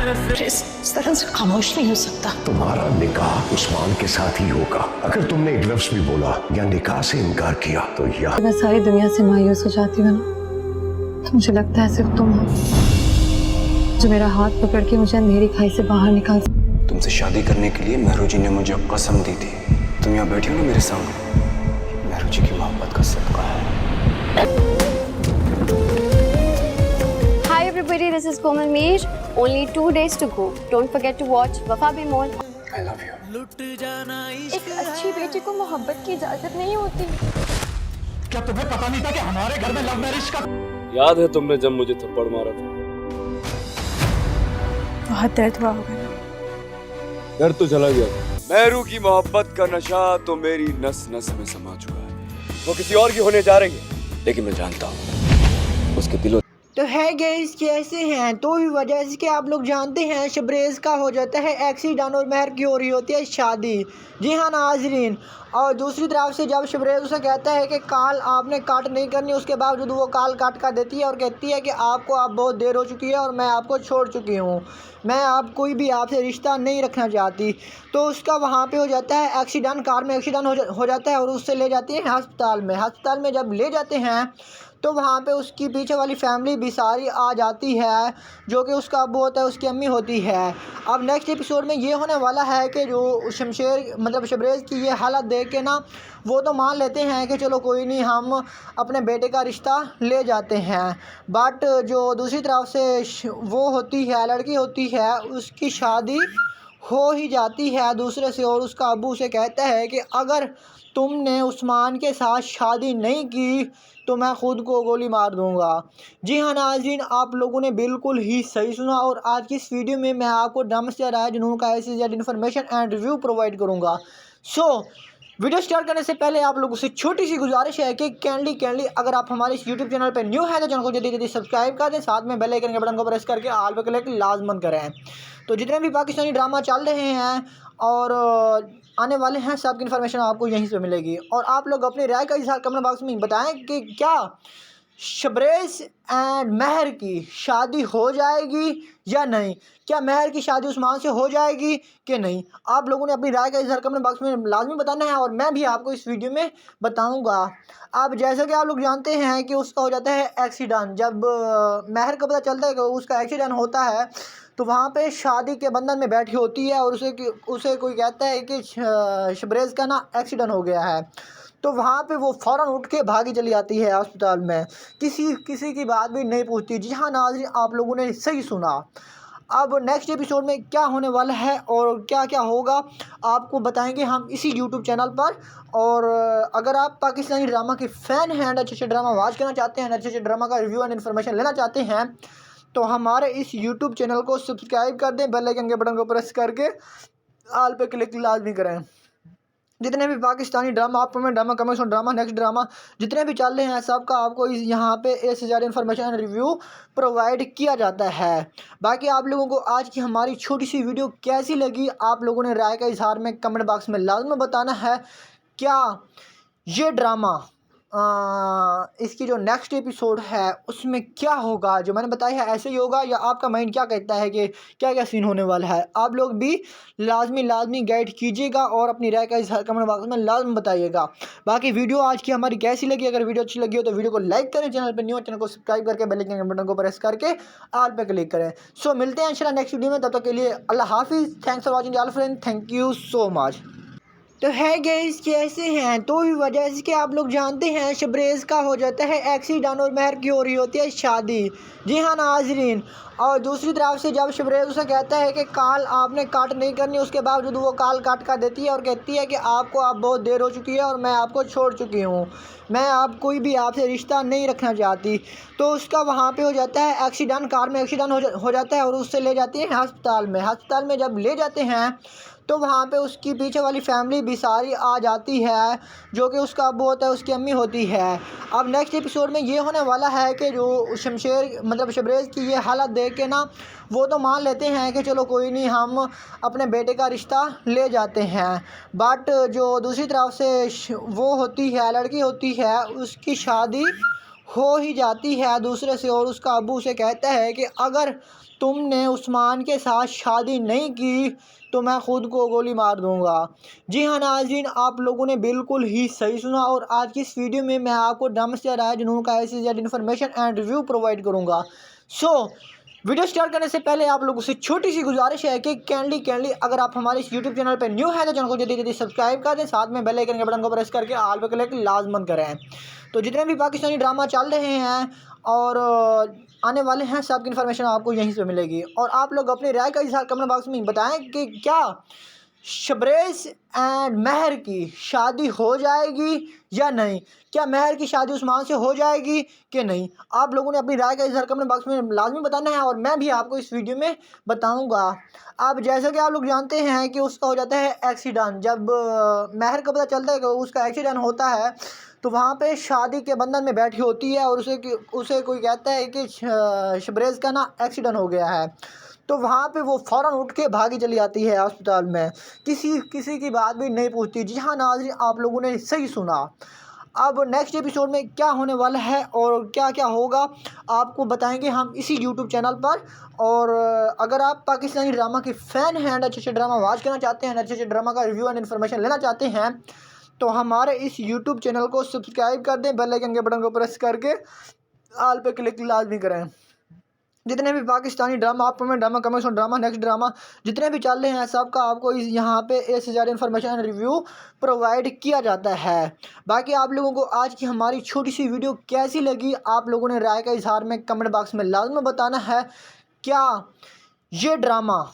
इस तरह से खामोश नहीं हो सकता। तुम्हारा निकाह उस्मान के साथ ही होगा। अगर तुमने एक लफ्ज भी बोला या निकाह से इनकार किया तो यहाँ मैं सारी दुनिया से मायूस हो जाती हूँ ना, तो मुझे लगता है सिर्फ तुम हो जो मेरा हाथ पकड़ के मुझे अंधेरी खाई से बाहर निकाल। तुमसे शादी करने के लिए मेहरू जी ने मुझे कसम दी थी। तुम यहाँ बैठी हो ना मेरे सामने, मेहरू जी की मोहब्बत का सदका है। Hi everybody, this is Komal Mir. Only 2 days to go. Don't forget to watch Wafa Bemol. I love you. एक अच्छी बेटी को मोहब्बत की इजाजत नहीं होती। क्या तुम्हें पता नहीं था कि हमारे घर में लव मैरिज का? याद है तुमने जब मुझे थप्पड़ मारा था? बहुत दर्द हुआ होगा। डर तो चला गया। मेहरू की मोहब्बत का नशा तो मेरी नस नस में समा चुका है। वो किसी और की होने जा रही है, लेकिन मैं जानता हूँ उसके दिलो। तो है गाइस, कैसे हैं? तो भी वजह से कि आप लोग जानते हैं शबरेज़ का हो जाता है एक्सीडेंट और महर की हो रही होती है शादी। जी हाँ नाजरीन, और दूसरी तरफ से जब शबरेज़ उसे कहता है कि कॉल आपने काट नहीं करनी, उसके बावजूद वो कॉल काट कर देती है और कहती है कि आपको अब बहुत देर हो चुकी है और मैं आपको छोड़ चुकी हूँ, मैं आप कोई भी आपसे रिश्ता नहीं रखना चाहती। तो उसका वहाँ पे हो जाता है एक्सीडेंट, कार में एक्सीडेंट हो जाता है और उससे ले जाती है हस्पताल में। हस्पताल में जब ले जाते हैं तो वहाँ पे उसकी पीछे वाली फैमिली भी सारी आ जाती है, जो कि उसका अब्बू होता है, उसकी अम्मी होती है। अब नेक्स्ट एपिसोड में ये होने वाला है कि जो शबरेज़ की ये हालत देख के ना वो तो मान लेते हैं कि चलो कोई नहीं, हम अपने बेटे का रिश्ता ले जाते हैं। बट जो दूसरी तरफ से वो होती है, लड़की होती है, उसकी शादी हो ही जाती है दूसरे से, और उसका अब्बू उसे कहता है कि अगर तुमने उस्मान के साथ शादी नहीं की तो मैं ख़ुद को गोली मार दूंगा। जी हाँ नाज़रीन, आप लोगों ने बिल्कुल ही सही सुना, और आज की इस वीडियो में मैं आपको ड्रामा स्टार राय जुनून का ऐसी इन्फॉर्मेशन एंड रिव्यू प्रोवाइड करूँगा। वीडियो स्टार्ट करने से पहले आप लोगों से छोटी सी गुजारिश है कि कैंडली अगर आप हमारे इस यूट्यूब चैनल पर न्यू है तो चैनल को जल्दी सब्सक्राइब कर दें, साथ में बेल आइकन के बटन को प्रेस करके ऑल पे क्लिक लाजमन करें। तो जितने भी पाकिस्तानी ड्रामा चल रहे हैं और आने वाले हैं, सब की इन्फॉर्मेशन आपको यहीं से मिलेगी। और आप लोग अपनी राय का इज़हार कमेंट बॉक्स में बताएं कि क्या शबरेज़ एंड महर की शादी हो जाएगी या नहीं, क्या महर की शादी उस्मान से हो जाएगी कि नहीं। आप लोगों ने अपनी राय का इज़हार कमेंट बॉक्स में लाजमी बताना है, और मैं भी आपको इस वीडियो में बताऊंगा। अब जैसा कि आप लोग जानते हैं कि उसका हो जाता है एक्सीडेंट, जब महर को पता चलता है कि उसका एक्सीडेंट होता है तो वहाँ पे शादी के बंधन में बैठी होती है, और उसे कोई कहता है कि शबरेज़ का ना एक्सीडेंट हो गया है। तो वहाँ पे वो फ़ौरन उठ के भागी चली आती है अस्पताल में, किसी की बात भी नहीं पूछती। जी हाँ नाज़रीन, आप लोगों ने सही सुना। अब नेक्स्ट एपिसोड में क्या होने वाला है और क्या क्या होगा आपको बताएंगे हम इसी यूट्यूब चैनल पर। और अगर आप पाकिस्तानी ड्रामा के फ़ैन हैं, अच्छे ड्रामा वॉच करना चाहते हैं, अच्छे ड्रामा का रिव्यू एंड इन्फॉर्मेशन लेना चाहते हैं, तो हमारे इस यूट्यूब चैनल को सब्सक्राइब कर दें, बेल आइकन के बटन को प्रेस करके ऑल पे क्लिक लाजमी करें। जितने भी पाकिस्तानी ड्रामा, आप में drama, commercial drama, next drama जितने भी चल रहे हैं, सबका आपको यहाँ पे इस ज़्यादा इन्फॉर्मेशन रिव्यू प्रोवाइड किया जाता है। बाकी आप लोगों को आज की हमारी छोटी सी वीडियो कैसी लगी, आप लोगों ने राय का इजहार में कमेंट बॉक्स में लाजमी बताना है। क्या ये ड्रामा इसकी जो नेक्स्ट एपिसोड है उसमें क्या होगा, जो मैंने बताया है ऐसे ही होगा, या आपका माइंड क्या कहता है कि क्या क्या सीन होने वाला है। आप लोग भी लाजमी गाइड कीजिएगा और अपनी राय का इज़हार कमेंट बॉक्स में लाजमी बताइएगा। बाकी वीडियो आज की हमारी कैसी लगी, अगर वीडियो अच्छी लगी हो तो वीडियो को लाइक करें, चैनल पर न्यू चैनल को सब्सक्राइब करके बेल आइकन के बटन को प्रेस करके ऑल पे क्लिक करें। मिलते हैं इंशाल्लाह नेक्स्ट वीडियो में, तब तक के लिए अल्लाह हाफिज़। Thanks for watching all friend, thank you so much. तो है गाइस, कैसे हैं? तो भी वजह से कि आप लोग जानते हैं शबरेज़ का हो जाता है एक्सीडेंट और महर की हो रही होती है शादी। जी हाँ नाजरीन, और दूसरी तरफ से जब शबरेज़ उसे कहता है कि कॉल आपने काट नहीं करनी, उसके बावजूद वो कॉल काट कर देती है और कहती है कि आपको अब बहुत देर हो चुकी है और मैं आपको छोड़ चुकी हूँ, मैं आप कोई भी आपसे रिश्ता नहीं रखना चाहती। तो उसका वहाँ पे हो जाता है एक्सीडेंट, कार में एक्सीडेंट हो जाता है और उससे ले जाती है हस्पताल में। हस्पताल में जब ले जाते हैं तो वहाँ पे उसकी पीछे वाली फैमिली भी सारी आ जाती है, जो कि उसका अब्बू होता है, उसकी अम्मी होती है। अब नेक्स्ट एपिसोड में ये होने वाला है कि जो शबरेज़ की ये हालत देख के ना वो तो मान लेते हैं कि चलो कोई नहीं, हम अपने बेटे का रिश्ता ले जाते हैं। बट जो दूसरी तरफ से वो होती है, लड़की होती है, उसकी शादी हो ही जाती है दूसरे से, और उसका अब्बू उसे कहता है कि अगर तुम ने उस्मान के साथ शादी नहीं की तो मैं खुद को गोली मार दूंगा। जी हाँ नाज़रीन, आप लोगों ने बिल्कुल ही सही सुना और आज की इस वीडियो में मैं आपको ड्रामा स्टार राय जुनून का A से Z information and review provide करूँगा। वीडियो स्टार्ट करने से पहले आप लोगों से छोटी सी गुजारिश है कि कैंडली अगर आप हमारे इस यूट्यूब चैनल पर न्यू है तो चैनल को जल्दी सब्सक्राइब कर दें, साथ में बेल आइकन के बटन को प्रेस करके ऑल पे क्लिक लाजमन करें। तो जितने भी पाकिस्तानी ड्रामा चल रहे हैं और आने वाले हैं सबकी इन्फॉर्मेशन आपको यहीं से मिलेगी। और आप लोग अपनी राय का इज़हार कमेंट बॉक्स में बताएं कि क्या शबरेज़ एंड महर की शादी हो जाएगी या नहीं, क्या महर की शादी उस्मान से हो जाएगी कि नहीं। आप लोगों ने अपनी राय का इज़हार कमेंट बॉक्स में लाजमी बताना है और मैं भी आपको इस वीडियो में बताऊंगा। अब जैसा कि आप लोग जानते हैं कि उसका हो जाता है एक्सीडेंट, जब महर को पता चलता है कि उसका एक्सीडेंट होता है तो वहाँ पे शादी के बंधन में बैठी होती है और उसे कोई कहता है कि शबरेज़ का ना एक्सीडेंट हो गया है, तो वहाँ पे वो फ़ौरन उठ के भागी चली आती है अस्पताल में, किसी की बात भी नहीं पूछती। जी हाँ नाज़रीन, आप लोगों ने सही सुना। अब नेक्स्ट एपिसोड में क्या होने वाला है और क्या क्या होगा आपको बताएंगे हम इसी यूट्यूब चैनल पर। और अगर आप पाकिस्तानी ड्रामा के फ़ैन हैं, अच्छे ड्रामा वॉच करना चाहते हैं, अच्छे ड्रामा का रिव्यू एंड इन्फॉर्मेशन लेना चाहते हैं तो हमारे इस यूट्यूब चैनल को सब्सक्राइब कर दें, बेल आइकन के बटन को प्रेस करके ऑल पे क्लिक लाजमी करें। जितने भी पाकिस्तानी ड्रामा, आप में drama, commercial drama, next drama जितने भी चल रहे हैं सबका आपको यहाँ पे A से Z इन्फॉर्मेशन रिव्यू प्रोवाइड किया जाता है। बाकी आप लोगों को आज की हमारी छोटी सी वीडियो कैसी लगी आप लोगों ने राय का इजहार में कमेंट बॉक्स में लाजमी बताना है। क्या ये ड्रामा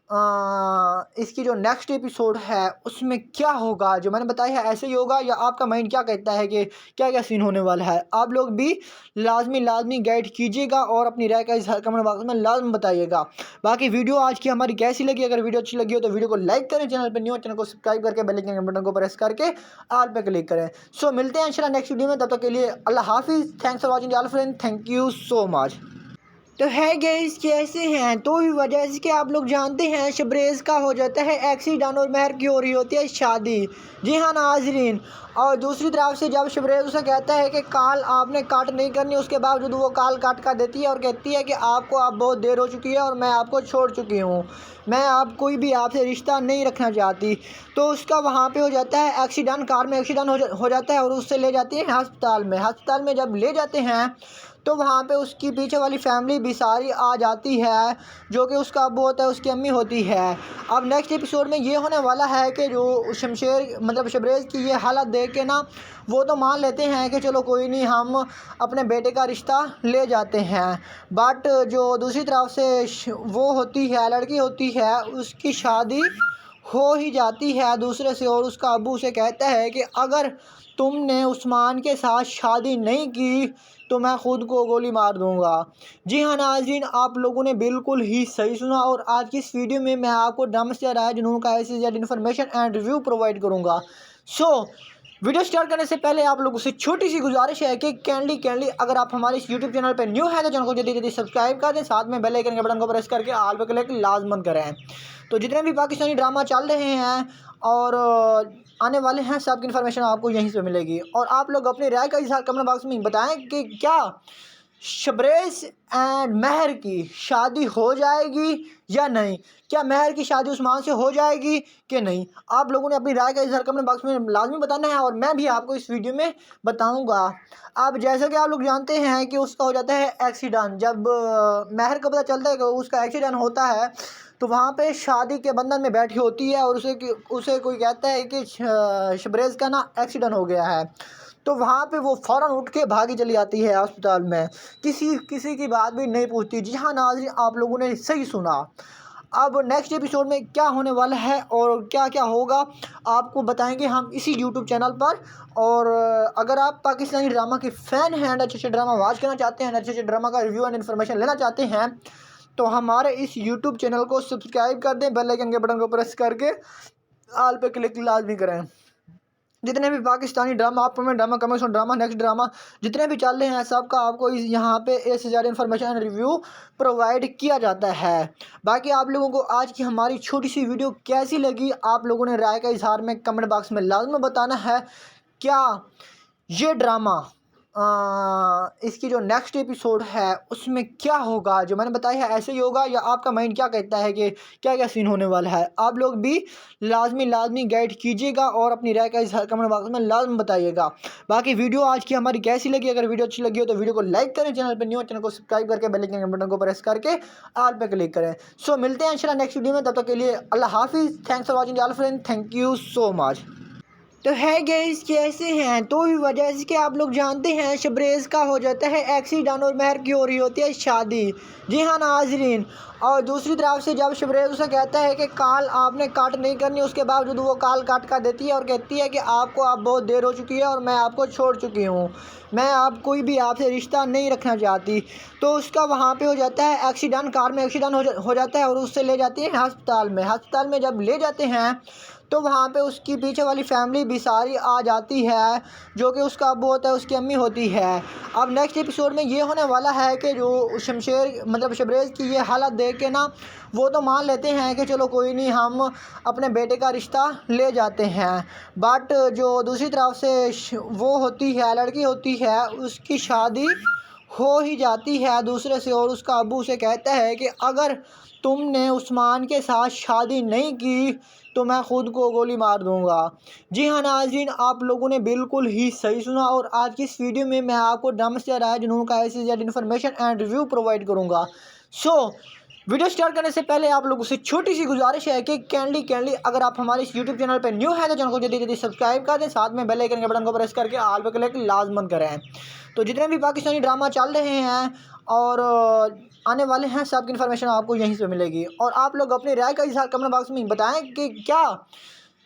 इसकी जो नेक्स्ट एपिसोड है उसमें क्या होगा, जो मैंने बताया है ऐसे ही होगा या आपका माइंड क्या कहता है कि क्या क्या सीन होने वाला है। आप लोग भी लाजमी गाइड कीजिएगा और अपनी राय का इज़हार कमेंट बॉक्स में लाजमी बताइएगा। बाकी वीडियो आज की हमारी कैसी लगी, अगर वीडियो अच्छी लगी हो तो वीडियो को लाइक करें, चैनल पर न्यू चैनल को सब्सक्राइब करके बेल आइकन के बटन को प्रेस करके ऑल पे क्लिक करें। मिलते हैं इंशाल्लाह नेक्स्ट वीडियो में, तब तक के लिए अल्लाह हाफिज़। Thanks for watching all friend, thank you so much. तो है गाइस कैसे हैं, तो भी वजह से कि आप लोग जानते हैं शबरेज़ का हो जाता है एक्सीडेंट और महर की हो रही होती है शादी। जी हाँ नाज़रीन, और दूसरी तरफ से जब शबरेज़ उसे कहता है कि कॉल आपने काट नहीं करनी, उसके बावजूद वो कॉल काट कर देती है और कहती है कि आपको अब बहुत देर हो चुकी है और मैं आपको छोड़ चुकी हूँ, मैं आप कोई भी आपसे रिश्ता नहीं रखना चाहती। तो उसका वहाँ पे हो जाता है एक्सीडेंट, कार में एक्सीडेंट हो जाता है और उससे ले जाती हैं हस्पताल में जब ले जाते हैं तो वहाँ पे उसकी पीछे वाली फैमिली भी सारी आ जाती है, जो कि उसका अब्बू होता है, उसकी अम्मी होती है। अब नेक्स्ट एपिसोड में ये होने वाला है कि जो शबरेज़ की ये हालत देख के ना वो तो मान लेते हैं कि चलो कोई नहीं, हम अपने बेटे का रिश्ता ले जाते हैं, बट जो दूसरी तरफ से वो होती है, लड़की होती है, उसकी शादी हो ही जाती है दूसरे से और उसका अब्बू उसे कहता है कि अगर तुमने उस्मान के साथ शादी नहीं की तो मैं खुद को गोली मार दूंगा। जी हाँ नाज़रीन, आप लोगों ने बिल्कुल ही सही सुना और आज की इस वीडियो में मैं आपको ड्रामा स्टार राय जुनून का A से Z information and review provide करूँगा। वीडियो स्टार्ट करने से पहले आप लोगों से छोटी सी गुजारिश है कि कैंडली अगर आप हमारे इस यूट्यूब चैनल पर न्यू है तो चैनल को जल्दी सब्सक्राइब कर दें, साथ में बेल आइकन के बटन को प्रेस करके ऑल पे क्लिक लाजमन करें। तो जितने भी पाकिस्तानी ड्रामा चल रहे हैं और आने वाले हैं सबकी इन्फॉर्मेशन आपको यहीं से मिलेगी। और आप लोग अपनी राय का इज़हार कमेंट बॉक्स में बताएं कि क्या शबरेज़ एंड महर की शादी हो जाएगी या नहीं, क्या महर की शादी उस्मान से हो जाएगी कि नहीं। आप लोगों ने अपनी राय का इज़हार कमेंट बॉक्स में लाजमी बताना है और मैं भी आपको इस वीडियो में बताऊंगा। अब जैसा कि आप लोग जानते हैं कि उसका हो जाता है एक्सीडेंट, जब महर को पता चलता है कि उसका एक्सीडेंट होता है तो वहाँ पे शादी के बंधन में बैठी होती है और उसे कोई कहता है कि शबरेज़ का ना एक्सीडेंट हो गया है, तो वहाँ पे वो फ़ौरन उठ के भागी चली आती है अस्पताल में, किसी की बात भी नहीं पूछती। जी हाँ नाज़रीन, आप लोगों ने सही सुना। अब नेक्स्ट एपिसोड में क्या होने वाला है और क्या क्या होगा आपको बताएंगे हम इसी यूट्यूब चैनल पर। और अगर आप पाकिस्तानी ड्रामा के फ़ैन हैं, अच्छे ड्रामा वॉच करना चाहते हैं, अच्छे ड्रामा का रिव्यू एंड इन्फॉर्मेशन लेना चाहते हैं तो हमारे इस यूट्यूब चैनल को सब्सक्राइब कर दें, बेल आइकन के बटन को प्रेस करके ऑल पे क्लिक लाजमी करें। जितने भी पाकिस्तानी ड्रामा, आप में drama, commercial drama, next drama जितने भी चल रहे हैं सबका आपको यहाँ पे A से Z इन्फॉर्मेशन रिव्यू प्रोवाइड किया जाता है। बाकी आप लोगों को आज की हमारी छोटी सी वीडियो कैसी लगी आप लोगों ने राय का इज़हार में कमेंट बॉक्स में लाजमी बताना है। क्या ये ड्रामा اس کی جو نیکسٹ ایپیسوڈ ہے اس میں کیا ہوگا، جو میں نے بتایا ہے ایسے ہی ہوگا یا آپ کا مائنڈ کیا کہتا ہے کہ کیا کیا سین ہونے والا ہے، آپ لوگ بھی لازمی گائیڈ کیجیے گا اور اپنی رائے کا اظہار کمنٹ باکس میں لازم بتائیے گا۔ باقی ویڈیو آج کی ہماری کیسی لگی، اگر ویڈیو اچھی لگی ہو تو ویڈیو کو لائک کریں، چینل پہ نیو چینل کو سبسکرائب کر کے بیل آئیکن بٹن کو پریس کر کے آل پہ کلک کریں۔ سو ملتے ہیں انشاءاللہ نیکسٹ ویڈیو میں، تب تک کے لیے اللہ حافظ، thanks for watching all friend, thank you so much. تو ہے گائز کیسے ہیں، تو بھی وجہ اس کہ آپ لوگ جانتے ہیں شبریز کا ہو جاتا ہے ایکسیڈنٹ اور مہر کی ہو رہی ہوتی ہے شادی۔ جی ہاں ناظرین، اور دوسری طرف سے جب شبریز اسے کہتا ہے کہ کال آپ نے کٹ نہیں کرنی، اس کے باوجود وہ کال کٹ کر دیتی ہے اور کہتی ہے کہ آپ کو اب بہت دیر ہو چکی ہے اور میں آپ کو چھوڑ چکی ہوں، میں اب کوئی بھی آپ سے رشتہ نہیں رکھنا چاہتی۔ تو اس کا وہاں پہ ہو جاتا ہے ایکسیڈنٹ، کار میں ایکسیڈنٹ ہو جاتا ہے اور اس سے لے جاتی ہیں ہسپتال میں جب لے جاتے ہیں تو وہاں پہ اس کی پیچھے والی فیملی بھی ساری آ جاتی ہے، جو کہ اس کا ابو ہوتا ہے، اس کی امی ہوتی ہے۔ اب نیکسٹ ایپیسوڈ میں یہ ہونے والا ہے کہ جو شبریز کی یہ حالت دیکھ کے نا وہ تو مان لیتے ہیں کہ چلو کوئی نہیں، ہم اپنے بیٹے کا رشتہ لے جاتے ہیں، بٹ جو دوسری طرف سے وہ ہوتی ہے، لڑکی ہوتی ہے، اس کی شادی ہو ہی جاتی ہے دوسرے سے، اور اس کا ابو اسے کہتا ہے کہ اگر تم نے عثمان کے ساتھ شادی نہیں کی تو میں خود کو گولی مار دوں گا۔ جی ہاں ناظرین، آپ لوگوں نے بالکل ہی صحیح سنا، اور آج کی اس ویڈیو میں آپ کو ڈرامہ سے رائے جنون کا ایسی زیادہ انفارمیشن اینڈ ریویو پرووائڈ کروں گا۔ سو ویڈیو سٹارٹ کرنے سے پہلے آپ لوگوں سے چھوٹی سی گزارش ہے کہ کینڈلی اگر آپ ہمارے اس یوٹیوب چینل پہ نیو ہیں تو چینل کو جلدی سبسکرائب کر دیں، ساتھ میں بیل آئیکن کے بٹن کو پریس کر کے آل پہ کلک لازمن کریں۔ تو جتنے بھی پاکستانی ڈرامہ چل رہے ہیں اور آنے والے ہیں، سب کی انفارمیشن آپ کو یہیں سے ملے گی، اور آپ لوگ اپنی رائے کا اظہار کمنٹ باکس میں بتائیں کہ کیا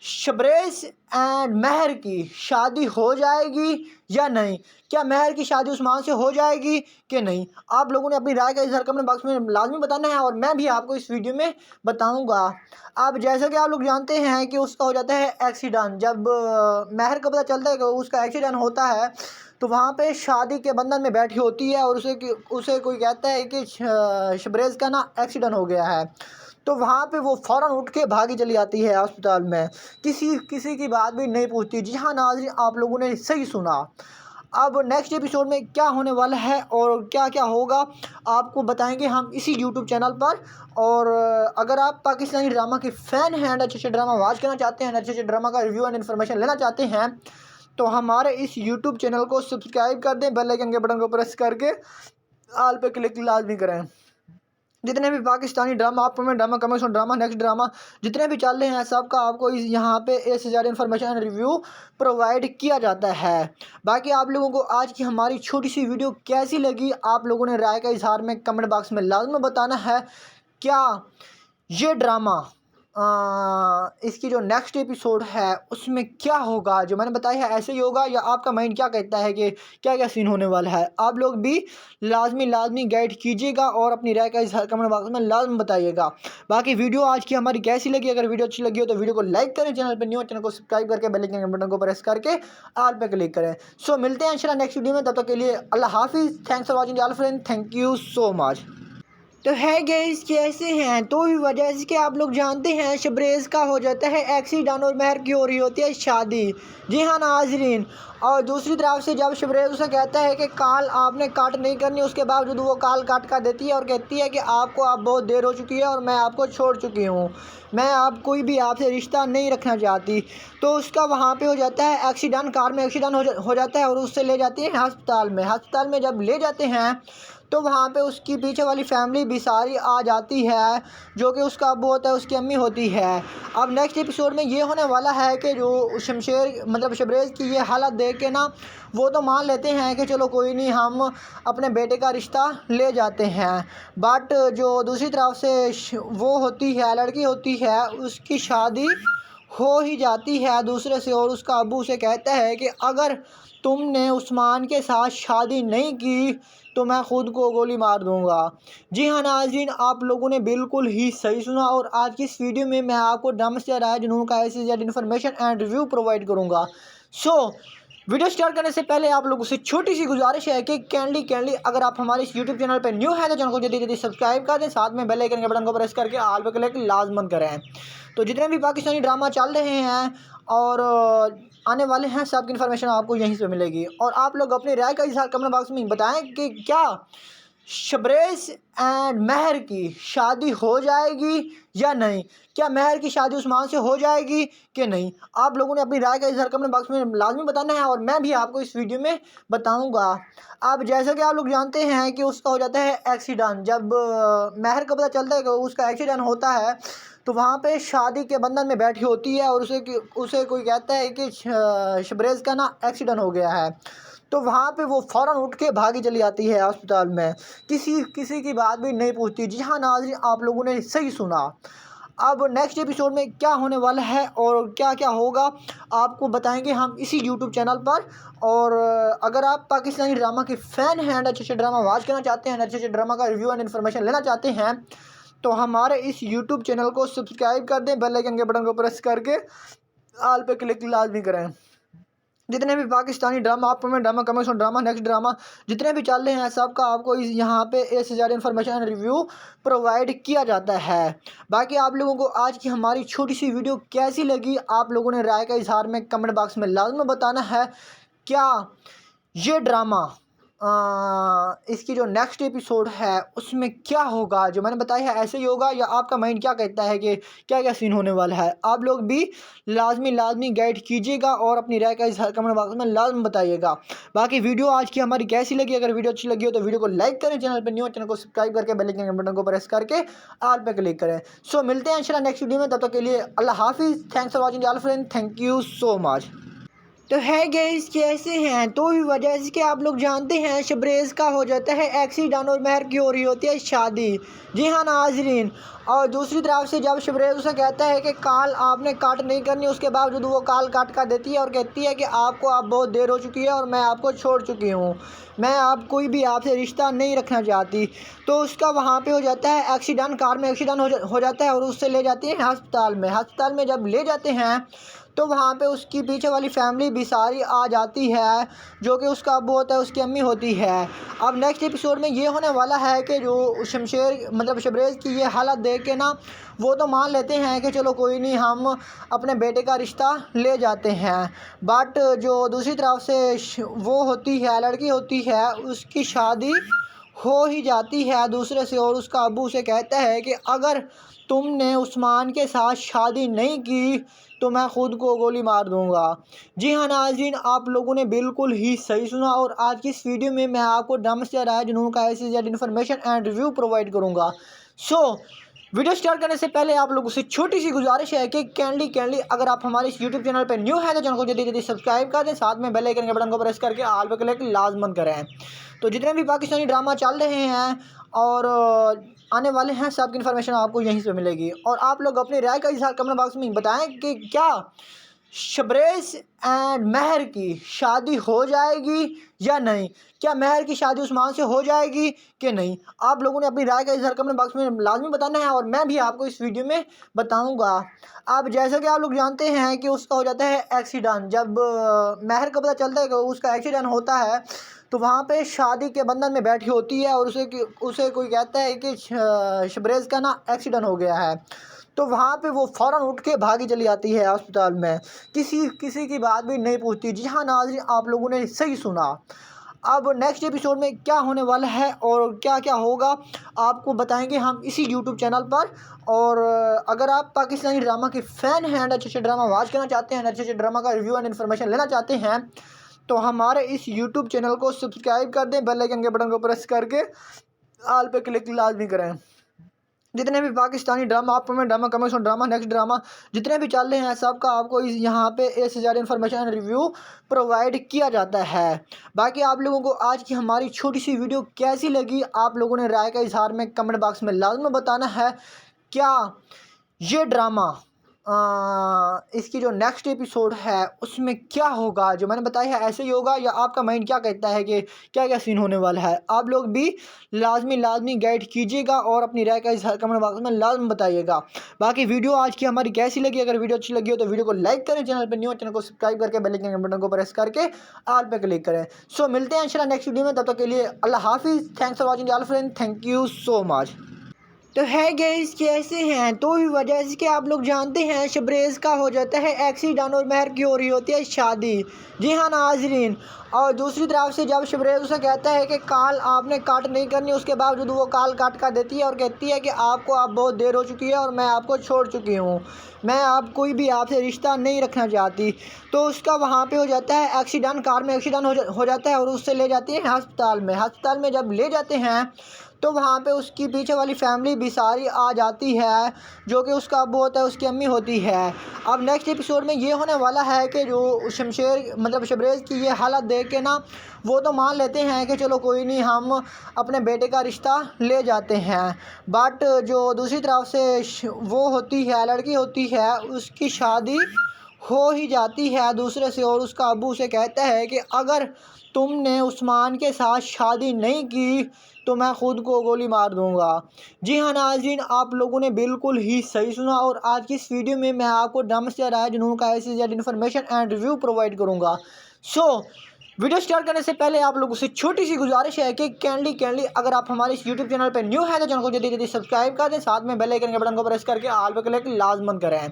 شبریز اینڈ مہر کی شادی ہو جائے گی یا نہیں، کیا مہر کی شادی عثمان سے ہو جائے گی کہ نہیں۔ آپ لوگوں نے اپنی رائے کا اظہار کمنٹ باکس میں لازمی بتانا ہے، اور میں بھی آپ کو اس ویڈیو میں بتاؤں گا۔ اب جیسا کہ آپ لوگ جانتے ہیں کہ اس کا ہو جاتا ہے ایکسیڈنٹ، جب مہر کو پتہ چلتا ہے کہ اس کا ایکسیڈنٹ ہوتا ہے تو وہاں پہ شادی کے بندھن میں بیٹھی ہوتی ہے، اور اسے کوئی کہتا ہے کہ شبریز کا نا ایکسیڈنٹ ہو گیا ہے، تو وہاں پہ وہ فوراً اٹھ کے بھاگی چلی آتی ہے ہسپتال میں، کسی کی بات بھی نہیں پوچھتی۔ جی ہاں ناظرین، آپ لوگوں نے صحیح سنا۔ اب نیکسٹ ایپیسوڈ میں کیا ہونے والا ہے اور کیا کیا ہوگا آپ کو بتائیں گے ہم اسی یوٹیوب چینل پر، اور اگر آپ پاکستانی ڈرامہ کے فین ہیں، اچھے ڈرامہ واچ کرنا چاہتے ہیں، اچھے ڈرامہ کا ریویو اینڈ انفارمیشن لینا چاہتے ہیں، تو ہمارے اس یوٹیوب چینل کو سبسکرائب کر دیں، بیل آئیکن کے بٹن کو پریس کر کے آل پہ کلک لازمی کریں۔ جتنے بھی پاکستانی ڈرامہ، آپ میں drama, commission drama, next drama جتنے بھی چل رہے ہیں، سب کا آپ کو یہاں پہ ایک سے زیادہ انفارمیشن ریویو پرووائڈ کیا جاتا ہے۔ باقی آپ لوگوں کو آج کی ہماری چھوٹی سی ویڈیو کیسی لگی، آپ لوگوں نے رائے کا اظہار میں کمنٹ باکس میں لازم بتانا ہے۔ کیا یہ ڈرامہ اس کی جو نیکسٹ ایپیسوڈ ہے اس میں کیا ہوگا، جو میں نے بتایا ہے ایسے ہی ہوگا یا آپ کا مائنڈ کیا کہتا ہے کہ کیا کیا سین ہونے والا ہے، آپ لوگ بھی لازمی گائیڈ کیجیے گا اور اپنی رائے کا اظہار کمنٹ باکس میں لازم بتائیے گا۔ باقی ویڈیو آج کی ہماری کیسی لگی، اگر ویڈیو اچھی لگی ہو تو ویڈیو کو لائک کریں، چینل پہ نیو چینل کو سبسکرائب کر کے بیل آئیکن کے بٹن کو پریس کر کے آل پہ کلک کریں۔ سو ملتے ہیں انشاءاللہ نیکسٹ ویڈیو میں، تب تک کے لیے اللہ حافظ، thanks for watching all friend, thank you so much. تو ہے گائز کیسے ہیں، تو بھی وجہ اس کہ آپ لوگ جانتے ہیں شبریز کا ہو جاتا ہے ایکسیڈنٹ اور مہر کی ہو رہی ہوتی ہے شادی۔ جی ہاں ناظرین، اور دوسری طرف سے جب شبریز اسے کہتا ہے کہ کال آپ نے کٹ نہیں کرنی، اس کے باوجود وہ کال کٹ کر دیتی ہے اور کہتی ہے کہ آپ کو اب بہت دیر ہو چکی ہے اور میں آپ کو چھوڑ چکی ہوں، میں اب کوئی بھی آپ سے رشتہ نہیں رکھنا چاہتی۔ تو اس کا وہاں پہ ہو جاتا ہے ایکسیڈنٹ، کار میں ایکسیڈنٹ ہو جاتا ہے اور اس سے لے جاتی ہیں ہسپتال میں جب لے جاتے ہیں تو وہاں پہ اس کی پیچھے والی فیملی بھی ساری آ جاتی ہے، جو کہ اس کا ابو ہوتا ہے، اس کی امی ہوتی ہے۔ اب نیکسٹ ایپیسوڈ میں یہ ہونے والا ہے کہ جو شبریز کی یہ حالت دیکھ کے نا وہ تو مان لیتے ہیں کہ چلو کوئی نہیں، ہم اپنے بیٹے کا رشتہ لے جاتے ہیں، بٹ جو دوسری طرف سے وہ ہوتی ہے، لڑکی ہوتی ہے، اس کی شادی ہو ہی جاتی ہے دوسرے سے، اور اس کا ابو اسے کہتا ہے کہ اگر تم نے عثمان کے ساتھ شادی نہیں کی تو میں خود کو گولی مار دوں گا۔ جی ہاں ناظرین، آپ لوگوں نے بالکل ہی صحیح سنا، اور آج کی اس ویڈیو میں آپ کو ڈرامہ سے رائے جنون کا ایسی زیادہ انفارمیشن اینڈ ریویو پرووائڈ کروں گا۔ سو वीडियो स्टार्ट करने से पहले आप लोगों से छोटी सी गुजारिश है कि कैंडली अगर आप हमारे इस यूट्यूब चैनल पर न्यू हैं तो चैनल को जल्दी सब्सक्राइब कर दें, साथ में बेल आइकन के बटन को प्रेस करके ऑल पे क्लिक लाजमन करें। तो जितने भी पाकिस्तानी ड्रामा चल रहे हैं और आने वाले हैं सबकी इन्फॉर्मेशन आपको यहीं से मिलेगी। और आप लोग अपनी राय का इजहार कमेंट बॉक्स में बताएं कि क्या शबरेज़ एंड महर की शादी हो जाएगी या नहीं, क्या महर की शादी उस्मान से हो जाएगी कि नहीं। आप लोगों ने अपनी राय का इजहार कमेंट बॉक्स में लाजमी बताना है और मैं भी आपको इस वीडियो में बताऊंगा। अब जैसा कि आप लोग जानते हैं कि उसका हो जाता है एक्सीडेंट, जब महर को पता चलता है कि उसका एक्सीडेंट होता है तो वहाँ पे शादी के बंधन में बैठी होती है और उसे कोई कहता है कि शबरेज़ का ना एक्सीडेंट हो गया है, तो वहाँ पे वो फ़ौरन उठ के भागी चली आती है अस्पताल में, किसी की बात भी नहीं पूछती। जी हाँ नाज़रीन, आप लोगों ने सही सुना। अब नेक्स्ट एपिसोड में क्या होने वाला है और क्या क्या होगा आपको बताएंगे हम इसी यूट्यूब चैनल पर। और अगर आप पाकिस्तानी ड्रामा के फ़ैन हैं, अच्छे ड्रामा वॉच करना चाहते हैं, अच्छे ड्रामा का रिव्यू एंड इन्फॉर्मेशन लेना चाहते हैं, तो हमारे इस यूट्यूब चैनल को सब्सक्राइब कर दें, बेल आइकन के बटन को प्रेस करके ऑल पे क्लिक लाजमी करें। जितने भी पाकिस्तानी ड्रामा, आप में drama, commercial drama, next drama जितने भी चल रहे हैं सबका आपको यहाँ पे ए से ज़्यादा इन्फॉर्मेशन रिव्यू प्रोवाइड किया जाता है। बाकी आप लोगों को आज की हमारी छोटी सी वीडियो कैसी लगी आप लोगों ने राय का इजहार में कमेंट बॉक्स में लाजमी बताना है। क्या ये ड्रामा इसकी जो नेक्स्ट एपिसोड है उसमें क्या होगा, जो मैंने बताया है ऐसे ही होगा या आपका माइंड क्या कहता है कि क्या क्या सीन होने वाला है। आप लोग भी लाजमी गाइड कीजिएगा और अपनी राय का इजहार कमेंट बॉक्स में लाजमी बताइएगा। बाकी वीडियो आज की हमारी कैसी लगी, अगर वीडियो अच्छी लगी हो तो वीडियो को लाइक करें, चैनल पर न्यू चैनल को सब्सक्राइब करके बेल आइकन के बटन को प्रेस करके ऑल पे क्लिक करें। सो मिलते हैं इंशाल्लाह नेक्स्ट वीडियो में, तब तक के लिए अल्लाह हाफिज़। Thanks for watching all friend, thank you so much. तो है गाइस कैसे हैं, तो भी वजह से कि आप लोग जानते हैं शबरेज़ का हो जाता है एक्सीडेंट और महर की हो रही होती है शादी। जी हाँ नाज़रीन, और दूसरी तरफ से जब शबरेज़ उसे कहता है कि कॉल आपने काट नहीं करनी, उसके बावजूद वो कॉल काट कर देती है और कहती है कि आपको अब बहुत देर हो चुकी है और मैं आपको छोड़ चुकी हूँ, मैं आप कोई भी आपसे रिश्ता नहीं रखना चाहती। तो उसका वहाँ पे हो जाता है एक्सीडेंट, कार में एक्सीडेंट हो जाता है और उससे ले जाती है हस्पताल में जब ले जाते हैं तो वहाँ पे उसकी पीछे वाली फैमिली भी सारी आ जाती है, जो कि उसका अब्बू होता है, उसकी अम्मी होती है। अब नेक्स्ट एपिसोड में ये होने वाला है कि जो शबरेज़ की ये हालत देख के ना वो तो मान लेते हैं कि चलो कोई नहीं, हम अपने बेटे का रिश्ता ले जाते हैं, बट जो दूसरी तरफ से वो होती है, लड़की होती है, उसकी शादी हो ही जाती है दूसरे से और उसका अब्बू उसे कहता है कि अगर तुमने उस्मान के साथ शादी नहीं की तो मैं ख़ुद को गोली मार दूंगा। जी हाँ नाज़रीन, आप लोगों ने बिल्कुल ही सही सुना। और आज की इस वीडियो में मैं आपको ड्रामा से राय जुनून का ऐसी ज़्यादा इन्फॉर्मेशन एंड रिव्यू प्रोवाइड करूँगा। सो वीडियो स्टार्ट करने से पहले आप लोगों से छोटी सी गुजारिश है कि कैंडली अगर आप हमारे इस यूट्यूब चैनल पर न्यू हैं तो चैनल को जल्दी सब्सक्राइब कर दें, साथ में बेल आइकन के बटन को प्रेस करके ऑल पे क्लिक लाजमन करें। तो जितने भी पाकिस्तानी ड्रामा चल रहे हैं और आने वाले हैं सबकी इन्फॉर्मेशन आपको यहीं से मिलेगी। और आप लोग अपनी राय का इजहार कमेंट बॉक्स में बताएं कि क्या शबरेज़ एंड महर की शादी हो जाएगी या नहीं, क्या महर की शादी उस्मान से हो जाएगी कि नहीं। आप लोगों ने अपनी राय का इजहार कमेंट बॉक्स में लाजमी बताना है और मैं भी आपको इस वीडियो में बताऊंगा। अब जैसा कि आप लोग जानते हैं कि उसका हो जाता है एक्सीडेंट, जब महर को पता चलता है कि उसका एक्सीडेंट होता है तो वहाँ पे शादी के बंधन में बैठी होती है और उसे कोई कहता है कि शबरेज़ का ना एक्सीडेंट हो गया है, तो वहाँ पे वो फ़ौरन उठ के भागी चली आती है अस्पताल में, किसी की बात भी नहीं पूछती। जी हाँ नाज़रीन, आप लोगों ने सही सुना। अब नेक्स्ट एपिसोड में क्या होने वाला है और क्या क्या होगा आपको बताएंगे हम इसी यूट्यूब चैनल पर। और अगर आप पाकिस्तानी ड्रामा के फ़ैन हैं, अच्छे ड्रामा वॉच करना चाहते हैं, अच्छे ड्रामा का रिव्यू एंड इन्फॉर्मेशन लेना चाहते हैं, तो हमारे इस यूट्यूब चैनल को सब्सक्राइब कर दें, बेल आइकन के बटन को प्रेस करके ऑल पे क्लिक लाजमी करें। जितने भी पाकिस्तानी ड्रामा, आप में drama, commercial drama, next drama जितने भी चल रहे हैं सबका आपको यहाँ पे ए से ज़्यादा इन्फॉर्मेशन रिव्यू प्रोवाइड किया जाता है। बाकी आप लोगों को आज की हमारी छोटी सी वीडियो कैसी लगी आप लोगों ने राय का इजहार में कमेंट बॉक्स में लाजमी बताना है। क्या ये ड्रामा اس کی جو نیکسٹ ایپیسوڈ ہے اس میں کیا ہوگا، جو میں نے بتایا ہے ایسے ہی ہوگا یا آپ کا مائنڈ کیا کہتا ہے کہ کیا کیا سین ہونے والا ہے؟ آپ لوگ بھی لازمی گائیڈ کیجیے گا اور اپنی رائے کا اظہار کمنٹ باکس میں لازم بتائیے گا۔ باقی ویڈیو آج کی ہماری کیسی لگی؟ اگر ویڈیو اچھی لگی ہو تو ویڈیو کو لائک کریں، چینل پہ نیو چینل کو سبسکرائب کر کے بیل آئیکن بٹن کو پریس کر کے آل پہ کلک کریں۔ سو ملتے ہیں انشاءاللہ نیکسٹ ویڈیو میں، تب تک کے لیے اللہ حافظ۔ Thanks for watching all friend, thank you so much. تو ہے گیس کیسے ہیں؟ تو بھی وجہ سے کہ آپ لوگ جانتے ہیں شبریز کا ہو جاتا ہے ایکسیڈنٹ اور مہر کی ہو رہی ہوتی ہے شادی۔ جی ہاں ناظرین، اور دوسری طرف سے جب شبریز اسے کہتا ہے کہ کال آپ نے کٹ نہیں کرنی، اس کے باوجود وہ کال کٹ کر دیتی ہے اور کہتی ہے کہ آپ کو اب بہت دیر ہو چکی ہے اور میں آپ کو چھوڑ چکی ہوں، میں اب کوئی بھی آپ سے رشتہ نہیں رکھنا چاہتی۔ تو اس کا وہاں پہ ہو جاتا ہے ایکسیڈنٹ، کار میں ایکسیڈنٹ ہو جاتا ہے اور اس سے لے جاتے ہیں ہسپتال میں۔ ہسپتال میں جب لے جاتے ہیں تو وہاں پہ اس کی پیچھے والی فیملی بھی ساری آ جاتی ہے، جو کہ اس کا ابو ہوتا ہے، اس کی امی ہوتی ہے۔ اب نیکسٹ ایپیسوڈ میں یہ ہونے والا ہے کہ جو شبریز کی یہ حالت دیکھ کے نا وہ تو مان لیتے ہیں کہ چلو کوئی نہیں، ہم اپنے بیٹے کا رشتہ لے جاتے ہیں، بٹ جو دوسری طرف سے وہ ہوتی ہے، لڑکی ہوتی ہے، اس کی شادی ہو ہی جاتی ہے دوسرے سے، اور اس کا ابو اسے کہتا ہے کہ اگر تم نے عثمان کے ساتھ شادی نہیں کی تو میں خود کو گولی مار دوں گا۔ جی ہاں ناظرین، آپ لوگوں نے بالکل ہی صحیح سنا، اور آج کی اس ویڈیو میں میں آپ کو ڈرامہ سے رائے جنون کا ایسی زیادہ انفارمیشن اینڈ ریویو پرووائڈ کروں گا۔ سو ویڈیو سٹارٹ کرنے سے پہلے آپ لوگوں سے چھوٹی سی گزارش ہے کہ کینڈلی اگر آپ ہمارے اس یوٹیوب چینل پہ نیو ہیں تو چینل کو جلدی سبسکرائب کر دیں، ساتھ میں بیل آئیکن کے بٹن کو پریس کر کے آل پہ کلک لازمن کریں۔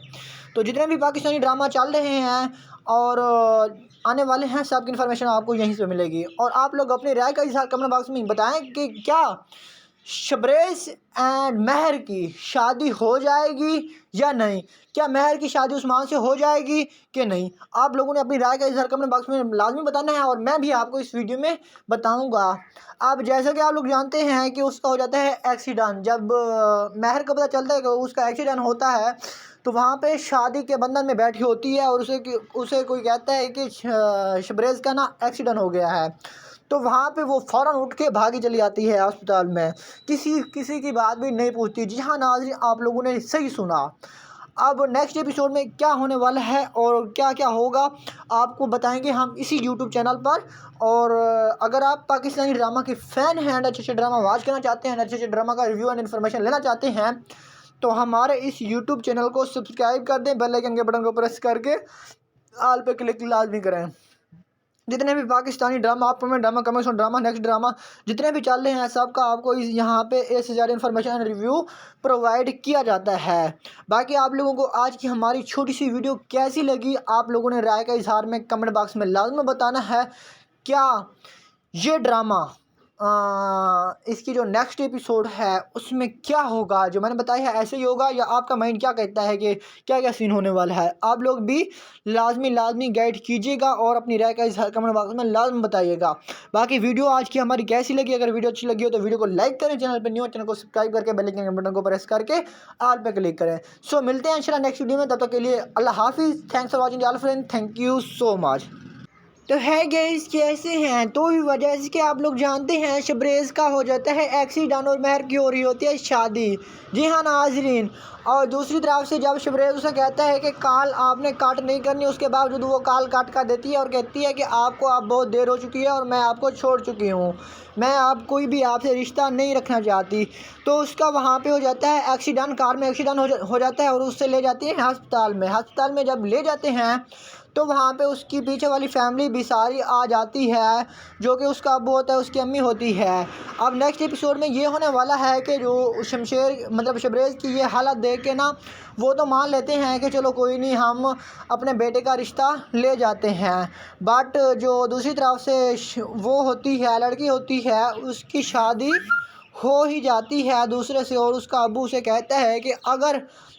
تو جتنے بھی پاکستانی ڈرامہ چل رہے ہیں اور آنے والے ہیں، سب کی انفارمیشن آپ کو یہیں سے ملے گی، اور آپ لوگ اپنی رائے کا اظہار کمنٹ باکس میں بتائیں کہ کیا شبریز اینڈ مہر کی شادی ہو جائے گی یا نہیں، کیا مہر کی شادی عثمان سے ہو جائے گی کہ نہیں؟ آپ لوگوں نے اپنی رائے کا اظہار کمنٹ باکس میں لازمی بتانا ہے، اور میں بھی آپ کو اس ویڈیو میں بتاؤں گا۔ اب جیسا کہ آپ لوگ جانتے ہیں کہ اس کا ہو جاتا ہے ایکسیڈنٹ، جب مہر کو پتہ چلتا ہے کہ اس کا ایکسیڈنٹ ہوتا ہے تو وہاں پہ شادی کے بندھن میں بیٹھی ہوتی ہے، اور اسے کوئی کہتا ہے کہ شبریز کا نا ایکسیڈنٹ ہو گیا ہے، تو وہاں پہ وہ فوراً اٹھ کے بھاگی چلی جاتی ہے ہسپتال میں، کسی کی بات بھی نہیں پوچھتی۔ جی ہاں ناظرین، آپ لوگوں نے صحیح سنا۔ اب نیکسٹ ایپیسوڈ میں کیا ہونے والا ہے اور کیا ہوگا آپ کو بتائیں گے ہم اسی یوٹیوب چینل پر، اور اگر آپ پاکستانی ڈرامہ کے فین ہیں، اچھے ڈرامہ واچ کرنا چاہتے ہیں، اچھے ڈرامہ کا ریویو اینڈ انفارمیشن لینا چاہتے ہیں، تو ہمارے اس یوٹیوب چینل کو سبسکرائب کر دیں، بیل آئیکن کے بٹن کو پریس کر کے آل پہ کلک لازمی کریں۔ جتنے بھی پاکستانی ڈرامہ، آپ میں drama, commercial drama, next drama جتنے بھی چل رہے ہیں، سب کا آپ کو یہاں پہ ایک سے زیادہ انفارمیشن ریویو پرووائڈ کیا جاتا ہے۔ باقی آپ لوگوں کو آج کی ہماری چھوٹی سی ویڈیو کیسی لگی، آپ لوگوں نے رائے کا اظہار میں کمنٹ باکس میں لازم بتانا ہے۔ کیا یہ ڈرامہ اس کی جو نیکسٹ ایپیسوڈ ہے اس میں کیا ہوگا، جو میں نے بتایا ہے ایسے ہی ہوگا یا آپ کا مائنڈ کیا کہتا ہے کہ کیا کیا سین ہونے والا ہے؟ آپ لوگ بھی لازمی گائیڈ کیجیے گا اور اپنی رائے کا اظہار کمنٹ باکس میں لازم بتائیے گا۔ باقی ویڈیو آج کی ہماری کیسی لگی؟ اگر ویڈیو اچھی لگی ہو تو ویڈیو کو لائک کریں، چینل پہ نیو چینل کو سبسکرائب کر کے بیل آئیکن کے بٹن کو پریس کر کے آل پہ کلک کریں۔ سو ملتے ہیں انشاءاللہ نیکسٹ ویڈیو میں، تب تک کے لیے اللہ حافظ۔ Thanks for watching all friend, thank you so much. تو ہے گیس کیسے ہیں؟ تو بھی وجہ سے کہ آپ لوگ جانتے ہیں شبریز کا ہو جاتا ہے ایکسیڈنٹ اور مہر کی ہو رہی ہوتی ہے شادی۔ جی ہاں ناظرین، اور دوسری طرف سے جب شبریز اسے کہتا ہے کہ کال آپ نے کٹ نہیں کرنی، اس کے باوجود وہ کال کٹ کر دیتی ہے اور کہتی ہے کہ آپ کو اب بہت دیر ہو چکی ہے اور میں آپ کو چھوڑ چکی ہوں، میں اب کوئی بھی آپ سے رشتہ نہیں رکھنا چاہتی۔ تو اس کا وہاں پہ ہو جاتا ہے ایکسیڈنٹ، کار میں ایکسیڈنٹ ہو جاتا ہے اور اس سے لے جاتے ہیں ہسپتال میں۔ ہسپتال میں جب لے جاتے ہیں تو وہاں پہ اس کی پیچھے والی فیملی بھی ساری آ جاتی ہے، جو کہ اس کا ابو ہوتا ہے، اس کی امی ہوتی ہے۔ اب نیکسٹ ایپیسوڈ میں یہ ہونے والا ہے کہ جو شبریز کی یہ حالت دیکھ کے نا وہ تو مان لیتے ہیں کہ چلو کوئی نہیں، ہم اپنے بیٹے کا رشتہ لے جاتے ہیں، بٹ جو دوسری طرف سے وہ ہوتی ہے، لڑکی ہوتی ہے، اس کی شادی ہو ہی جاتی ہے دوسرے سے، اور اس کا ابو اسے کہتا ہے کہ اگر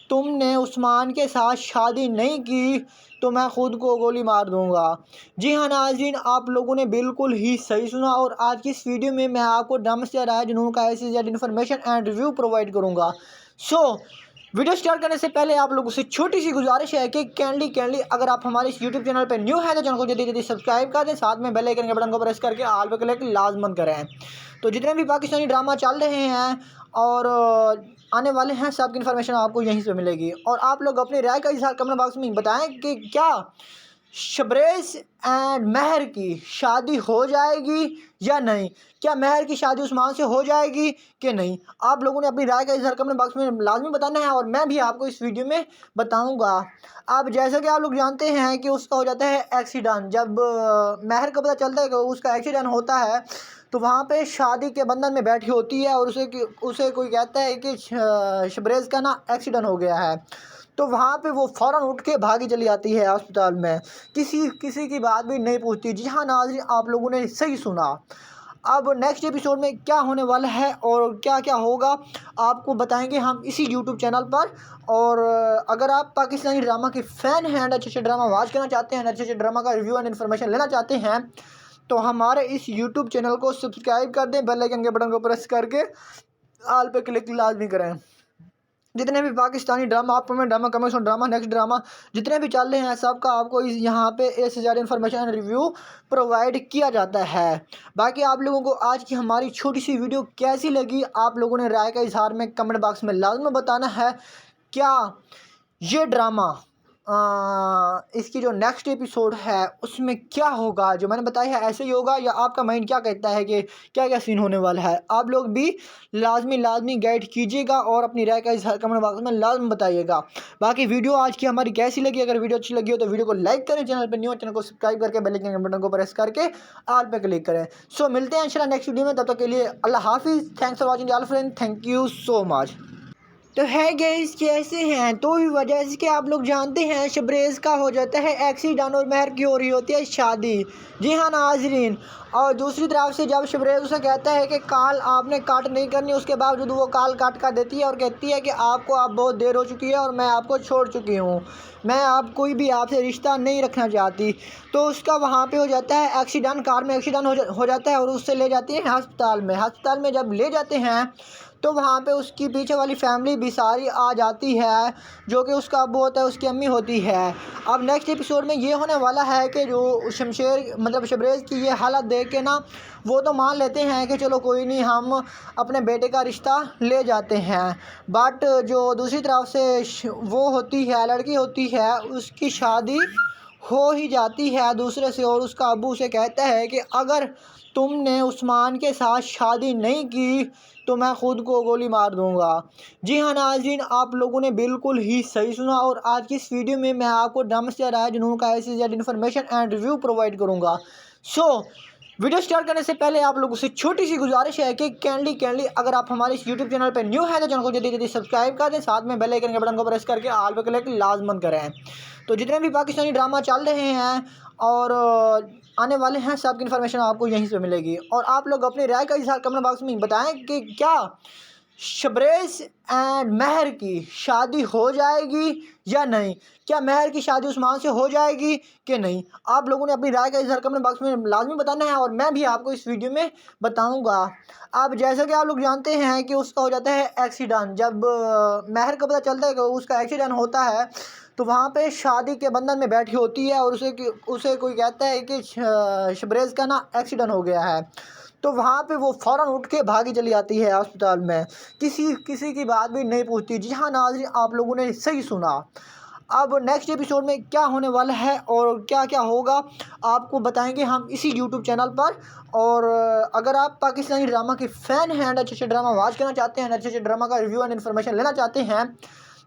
تم نے عثمان کے ساتھ شادی نہیں کی تو میں خود کو گولی مار دوں گا۔ جی ہاں ناظرین، آپ لوگوں نے بالکل ہی صحیح سنا، اور آج کی اس ویڈیو میں آپ کو ڈرامہ سے رائے جنون کا ایسی زیادہ انفارمیشن اینڈ ریویو پرووائڈ کروں گا۔ سو ویڈیو سٹارٹ کرنے سے پہلے آپ لوگوں سے چھوٹی سی گزارش ہے کہ کینڈلی اگر آپ ہمارے اس یوٹیوب چینل پہ نیو ہیں تو چینل کو جلدی سبسکرائب کر دیں، ساتھ میں بیل آئیکن کے بٹن کو پریس کر کے آل پہ کلک لازمن کریں۔ تو جتنے بھی پاکستانی ڈرامہ چل رہے ہیں और आने वाले हैं, सबकी इन्फॉर्मेशन आपको यहीं से मिलेगी। और आप लोग अपनी राय का इज़हार कमेंट बॉक्स में बताएं कि क्या शबरेज़ एंड महर की शादी हो जाएगी या नहीं, क्या महर की शादी उस्मान से हो जाएगी कि नहीं। आप लोगों ने अपनी राय का इज़हार कमेंट बॉक्स में लाजमी बताना है और मैं भी आपको इस वीडियो में बताऊंगा। अब जैसा कि आप लोग जानते हैं कि उसका हो जाता है एक्सीडेंट, जब महर को पता चलता है कि उसका एक्सीडेंट होता है तो वहाँ पे शादी के बंधन में बैठी होती है और उसे कोई कहता है कि शबरेज़ का ना एक्सीडेंट हो गया है, तो वहाँ पे वो फ़ौरन उठ के भागी चली आती है अस्पताल में, किसी की बात भी नहीं पूछती। जी हाँ नाज़रीन, आप लोगों ने सही सुना। अब नेक्स्ट एपिसोड में क्या होने वाला है और क्या क्या होगा आपको बताएंगे हम इसी यूट्यूब चैनल पर। और अगर आप पाकिस्तानी ड्रामा के फ़ैन हैं, अच्छे ड्रामा वॉच करना चाहते हैं, अच्छे ड्रामा का रिव्यू एंड इन्फॉर्मेशन लेना चाहते हैं, तो हमारे इस यूट्यूब चैनल को सब्सक्राइब कर दें, बेल आइकन के बटन को प्रेस करके आल पे क्लिक लाजमी करें। जितने भी पाकिस्तानी ड्रामा, आप में drama, commercial drama, next drama जितने भी चल रहे हैं, सबका आपको यहाँ पे A से Z इन्फॉर्मेशन रिव्यू प्रोवाइड किया जाता है। बाकी आप लोगों को आज की हमारी छोटी सी वीडियो कैसी लगी, आप लोगों ने राय का इजहार में कमेंट बॉक्स में लाजमी बताना है। क्या ये ड्रामा इसकी जो नेक्स्ट एपिसोड है उसमें क्या होगा, जो मैंने बताया है ऐसे ही होगा, या आपका माइंड क्या कहता है कि क्या क्या सीन होने वाला है। आप लोग भी लाजमी गाइड कीजिएगा और अपनी राय का इज़हार कमेंट बॉक्स में लाजमी बताइएगा। बाकी वीडियो आज की हमारी कैसी लगी, अगर वीडियो अच्छी लगी हो तो वीडियो को लाइक करें, चैनल पर न्यू हो चैनल को सब्सक्राइब करके बेल आइकन के बटन को प्रेस करके ऑल पे क्लिक करें। सो मिलते हैं इंशाल्लाह नेक्स्ट वीडियो में, तब तक के लिए अल्लाह हाफिज़। Thanks for watching all friend, thank you so much. तो है गाइस कैसे हैं, तो भी वजह से कि आप लोग जानते हैं शबरेज़ का हो जाता है एक्सीडेंट और महर की हो रही होती है शादी। जी हाँ नाजरीन, और दूसरी तरफ से जब शबरेज़ उसे कहता है कि कॉल आपने काट नहीं करनी, उसके बावजूद वो कॉल काट कर देती है और कहती है कि आपको अब बहुत देर हो चुकी है और मैं आपको छोड़ चुकी हूँ, मैं अब कोई भी आपसे रिश्ता नहीं रखना चाहती। तो उसका वहाँ पे हो जाता है एक्सीडेंट, कार में एक्सीडेंट हो जाता है और उससे ले जाती है हस्पताल में। हस्पताल में जब ले जाते हैं तो वहाँ पे उसकी पीछे वाली फैमिली भी सारी आ जाती है, जो कि उसका अब्बू होता है, उसकी अम्मी होती है। अब नेक्स्ट एपिसोड में ये होने वाला है कि जो शबरेज़ की ये हालत देख के ना वो तो मान लेते हैं कि चलो कोई नहीं, हम अपने बेटे का रिश्ता ले जाते हैं, बट जो दूसरी तरफ से वो होती है, लड़की होती है, उसकी शादी हो ही जाती है दूसरे से, और उसका अब्बू उसे कहता है कि अगर तुमने उस्मान के साथ शादी नहीं की तो मैं ख़ुद को गोली मार दूंगा। जी हाँ नाज़रीन, आप लोगों ने बिल्कुल ही सही सुना। और आज की इस वीडियो में मैं आपको ड्रामा से राय जुनून का A से Z information and review provide करूँगा। सो वीडियो स्टार्ट करने से पहले आप लोगों से छोटी सी गुजारिश है कि कैंडली अगर आप हमारे इस यूट्यूब चैनल पर न्यू है तो चैनल को जल्दी सब्सक्राइब कर दें, साथ में बेल आइकन के बटन को प्रेस करके ऑल पे क्लिक लाजमन करें। तो जितने भी पाकिस्तानी ड्रामा चल रहे हैं और आने वाले हैं, सबकी इन्फॉर्मेशन आपको यहीं से मिलेगी। और आप लोग अपनी राय का इज़हार कमेंट बॉक्स में बताएं कि क्या शबरेज़ एंड महर की शादी हो जाएगी या नहीं, क्या महर की शादी उस्मान से हो जाएगी कि नहीं। आप लोगों ने अपनी राय का इज़हार कमेंट बॉक्स में लाजमी बताना है और मैं भी आपको इस वीडियो में बताऊंगा। अब जैसा कि आप लोग जानते हैं कि उसका हो जाता है एक्सीडेंट, जब महर को पता चलता है कि उसका एक्सीडेंट होता है तो वहाँ पे शादी के बंधन में बैठी होती है और उसे कोई कहता है कि शबरेज़ का ना एक्सीडेंट हो गया है, तो वहाँ पे वो फ़ौरन उठ के भागी चली आती है अस्पताल में, किसी की बात भी नहीं पूछती। जी हाँ नाज़रीन, आप लोगों ने सही सुना। अब नेक्स्ट एपिसोड में क्या होने वाला है और क्या क्या होगा आपको बताएंगे हम इसी यूट्यूब चैनल पर। और अगर आप पाकिस्तानी ड्रामा के फ़ैन हैं, अच्छे ड्रामा वॉच करना चाहते हैं, अच्छे ड्रामा का रिव्यू एंड इन्फॉर्मेशन लेना चाहते हैं,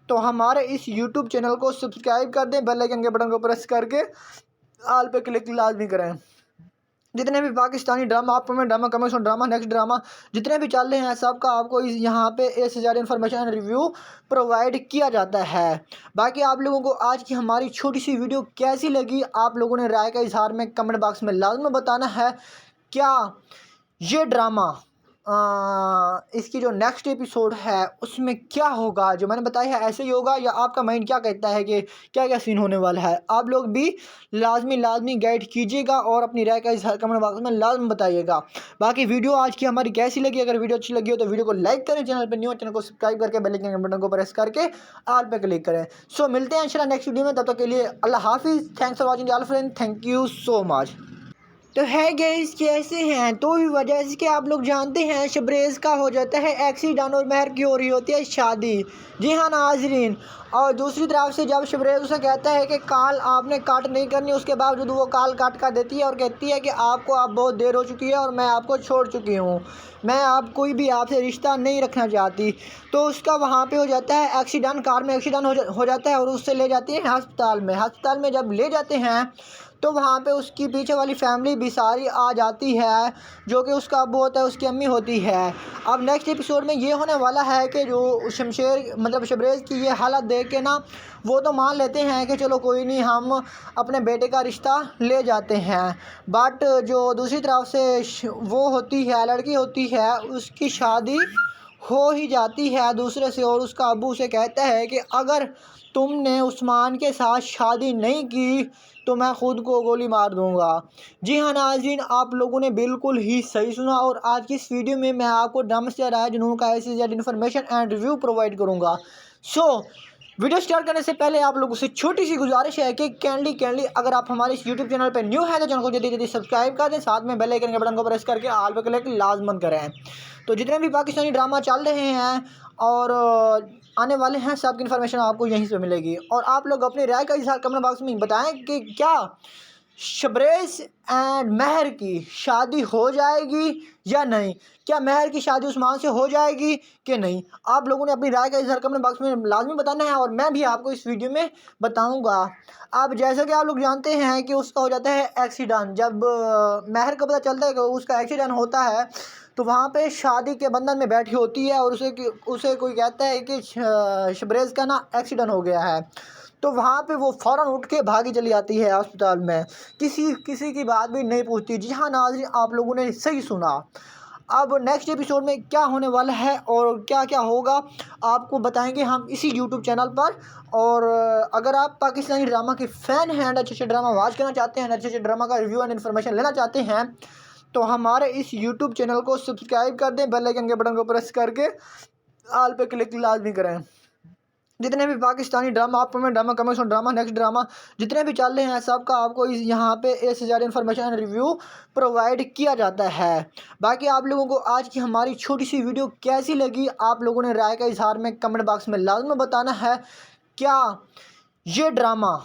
तो हमारे इस यूट्यूब चैनल को सब्सक्राइब कर दें, बेल आइकन के बटन को प्रेस करके ऑल पे क्लिक लाजमी करें। जितने भी पाकिस्तानी ड्रामा, आप में drama, commercial drama, next drama जितने भी चल रहे हैं, सबका आपको यहाँ पे A से Z इन्फॉर्मेशन रिव्यू प्रोवाइड किया जाता है। बाकी आप लोगों को आज की हमारी छोटी सी वीडियो कैसी लगी, आप लोगों ने राय का इज़हार में कमेंट बॉक्स में लाजमी बताना है। क्या ये ड्रामा इसकी जो नेक्स्ट एपिसोड है उसमें क्या होगा, जो मैंने बताया है ऐसे ही होगा, या आपका माइंड क्या कहता है कि क्या क्या सीन होने वाला है। आप लोग भी लाजमी गाइड कीजिएगा और अपनी राय का इज़हार कमेंट बॉक्स में लाजमी बताइएगा। बाकी वीडियो आज की हमारी कैसी लगी, अगर वीडियो अच्छी लगी हो तो वीडियो को लाइक करें, चैनल पर न्यू हो चैनल को सब्सक्राइब करके बेल आइकन के बटन को प्रेस करके ऑल पे क्लिक करें। सो मिलते हैं इंशाल्लाह नेक्स्ट वीडियो में, तब तक के लिए अल्लाह हाफिज़। Thanks for watching all friend, thank you so much. تو ہے گیس کیسے ہیں؟ تو وجہ سے کہ آپ لوگ جانتے ہیں شبریز کا ہو جاتا ہے ایکسیڈنٹ اور مہر کی ہو رہی ہوتی ہے شادی. جی ہاں ناظرین، اور دوسری طرف سے جب شبریز اسے کہتا ہے کہ کال آپ نے کٹ نہیں کرنی، اس کے باوجود وہ کال کٹ کر دیتی ہے اور کہتی ہے کہ آپ کو اب بہت دیر ہو چکی ہے اور میں آپ کو چھوڑ چکی ہوں، میں اب کوئی بھی آپ سے رشتہ نہیں رکھنا چاہتی. تو اس کا وہاں پہ ہو جاتا ہے ایکسیڈنٹ، کار میں ایکسیڈنٹ ہو جاتا ہے اور اس سے لے جاتے ہیں ہسپتال میں. ہسپتال میں جب لے جاتے ہیں تو وہاں پہ اس کی پیچھے والی فیملی بھی ساری آ جاتی ہے، جو کہ اس کا ابو ہوتا ہے، اس کی امی ہوتی ہے. اب نیکسٹ ایپیسوڈ میں یہ ہونے والا ہے کہ جو شبریز کی یہ حالت دیکھ کے نا وہ تو مان لیتے ہیں کہ چلو کوئی نہیں، ہم اپنے بیٹے کا رشتہ لے جاتے ہیں. بٹ جو دوسری طرف سے وہ ہوتی ہے، لڑکی ہوتی ہے، اس کی شادی ہو ہی جاتی ہے دوسرے سے، اور اس کا ابو اسے کہتا ہے کہ اگر تم نے عثمان کے ساتھ شادی نہیں کی تو میں خود کو گولی مار دوں گا. جی ہاں ناظرین، آپ لوگوں نے بالکل ہی صحیح سنا، اور آج کی اس ویڈیو میں آپ کو ڈرامہ سے رائے جنون کا ایسی زیادہ انفارمیشن اینڈ ریویو پرووائڈ کروں گا. سو ویڈیو سٹارٹ کرنے سے پہلے آپ لوگوں سے چھوٹی سی گزارش ہے کہ کینڈلی اگر آپ ہمارے اس یوٹیوب چینل پہ نیو ہیں تو چینل کو جلدی سبسکرائب کر دیں، ساتھ میں بیل آئیکن کے بٹن کو پریس کر کے آل پہ کلک لازمن کریں. تو جتنے بھی پاکستانی ڈرامہ چل رہے ہیں اور آنے والے ہیں، سب کی انفارمیشن آپ کو یہیں سے ملے گی. اور آپ لوگ اپنی رائے کا اظہار کمنٹ باکس میں بتائیں کہ کیا شبریز اینڈ مہر کی شادی ہو جائے گی یا نہیں، کیا مہر کی شادی عثمان سے ہو جائے گی کہ نہیں. آپ لوگوں نے اپنی رائے کا اظہار کمنٹ باکس میں لازمی بتانا ہے، اور میں بھی آپ کو اس ویڈیو میں بتاؤں گا. اب جیسا کہ آپ لوگ جانتے ہیں کہ اس کا ہو جاتا ہے ایکسیڈنٹ، جب مہر کو پتہ چلتا ہے کہ اس کا ایکسیڈنٹ ہوتا ہے تو وہاں پہ شادی کے بندھن میں بیٹھی ہوتی ہے، اور اسے کوئی کہتا ہے کہ شبریز کا نا ایکسیڈنٹ ہو گیا ہے. تو وہاں پہ وہ فوراً اٹھ کے بھاگی چلی آتی ہے ہسپتال میں، کسی کی بات بھی نہیں پوچھتی. جی ہاں ناظرین، آپ لوگوں نے صحیح سنا. اب نیکسٹ ایپیسوڈ میں کیا ہونے والا ہے اور کیا کیا ہوگا آپ کو بتائیں گے ہم اسی یوٹیوب چینل پر. اور اگر آپ پاکستانی ڈرامہ کے فین ہیں، اچھے ڈرامہ واچ کرنا چاہتے ہیں، اچھے ڈرامہ کا ریویو اینڈ انفارمیشن لینا چاہتے ہیں، تو ہمارے اس یوٹیوب چینل کو سبسکرائب کر دیں، بیل آئیکن کے بٹن کو پریس کر کے آل پہ کلک لازمی کریں. جتنے بھی پاکستانی ڈرامہ، آپ میں drama, commercial drama, next drama جتنے بھی چل رہے ہیں، سب کا آپ کو یہاں پہ ایک سے زیادہ انفارمیشن ریویو پرووائڈ کیا جاتا ہے. باقی آپ لوگوں کو آج کی ہماری چھوٹی سی ویڈیو کیسی لگی، آپ لوگوں نے رائے کا اظہار میں کمنٹ باکس میں لازم بتانا ہے. کیا یہ ڈرامہ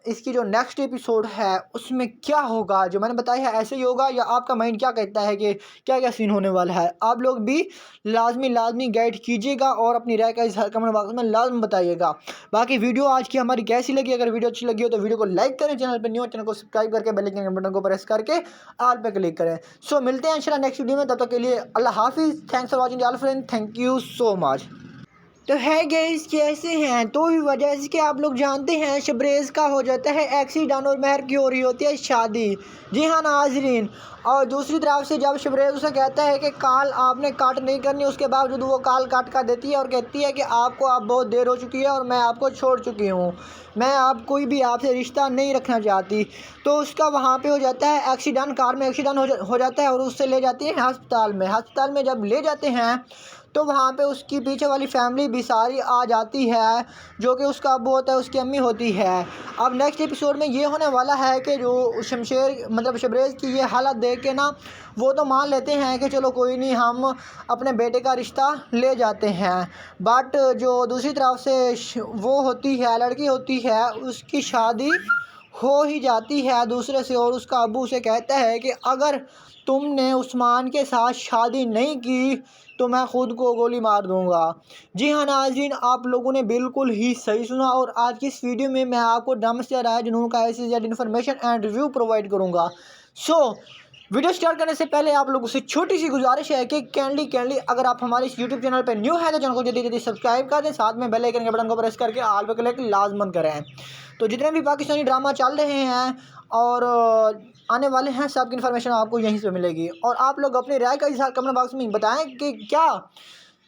اس کی جو نیکسٹ ایپیسوڈ ہے اس میں کیا ہوگا، جو میں نے بتایا ہے ایسے ہی ہوگا، یا آپ کا مائنڈ کیا کہتا ہے کہ کیا کیا سین ہونے والا ہے. آپ لوگ بھی لازمی گائیڈ کیجیے گا اور اپنی رائے کا اظہار کمنٹ باکس میں لازم بتائیے گا. باقی ویڈیو آج کی ہماری کیسی لگی، اگر ویڈیو اچھی لگی ہو تو ویڈیو کو لائک کریں، چینل پہ نیو چینل کو سبسکرائب کر کے بیل آئیکن کے بٹن کو پریس کر کے آل پہ کلک کریں. سو ملتے ہیں انشاءاللہ نیکسٹ ویڈیو میں، تب تک کے لیے اللہ حافظ. Thanks for watching all friend, thank you so much. تو ہے گیس کیسے ہیں؟ تو وجہ سے کہ آپ لوگ جانتے ہیں شبریز کا ہو جاتا ہے ایکسیڈنٹ اور مہر کی ہو رہی ہوتی ہے شادی. جی ہاں ناظرین، اور دوسری طرف سے جب شبریز اسے کہتا ہے کہ کال آپ نے کٹ نہیں کرنی، اس کے باوجود وہ کال کٹ کر دیتی ہے اور کہتی ہے کہ آپ کو اب بہت دیر ہو چکی ہے اور میں آپ کو چھوڑ چکی ہوں، میں اب کوئی بھی آپ سے رشتہ نہیں رکھنا چاہتی. تو اس کا وہاں پہ ہو جاتا ہے ایکسیڈنٹ، کار میں ایکسیڈنٹ ہو جاتا ہے اور اس سے لے جاتے ہیں ہسپتال میں. ہسپتال میں جب لے جاتے ہیں تو وہاں پہ اس کی پیچھے والی فیملی بھی ساری آ جاتی ہے، جو کہ اس کا ابو ہوتا ہے، اس کی امی ہوتی ہے. اب نیکسٹ ایپیسوڈ میں یہ ہونے والا ہے کہ جو شبریز کی یہ حالت دیکھ کے نا وہ تو مان لیتے ہیں کہ چلو کوئی نہیں، ہم اپنے بیٹے کا رشتہ لے جاتے ہیں. بٹ جو دوسری طرف سے وہ ہوتی ہے، لڑکی ہوتی ہے، اس کی شادی ہو ہی جاتی ہے دوسرے سے، اور اس کا ابو اسے کہتا ہے کہ اگر تم نے عثمان کے ساتھ شادی نہیں کی تو میں خود کو گولی مار دوں گا. جی ہاں ناظرین، آپ لوگوں نے بالکل ہی صحیح سنا، اور آج کی اس ویڈیو میں آپ کو ڈرامہ سے رائے جنون کا ایسی زیادہ انفارمیشن اینڈ ریویو پرووائڈ کروں گا. سو ویڈیو سٹارٹ کرنے سے پہلے آپ لوگوں سے چھوٹی سی گزارش ہے کہ کینڈلی اگر آپ ہمارے اس یوٹیوب چینل پہ نیو ہیں تو چینل کو جلدی سبسکرائب کر دیں، ساتھ میں بیل آئیکن کے بٹن کو پریس کر کے آل پہ کلک لازمن کریں. تو جتنے بھی پاکستانی ڈرامہ چل رہے ہیں اور آنے والے ہیں، سب کی انفارمیشن آپ کو یہیں سے ملے گی. اور آپ لوگ اپنی رائے کا اظہار کمنٹ باکس میں بتائیں کہ کیا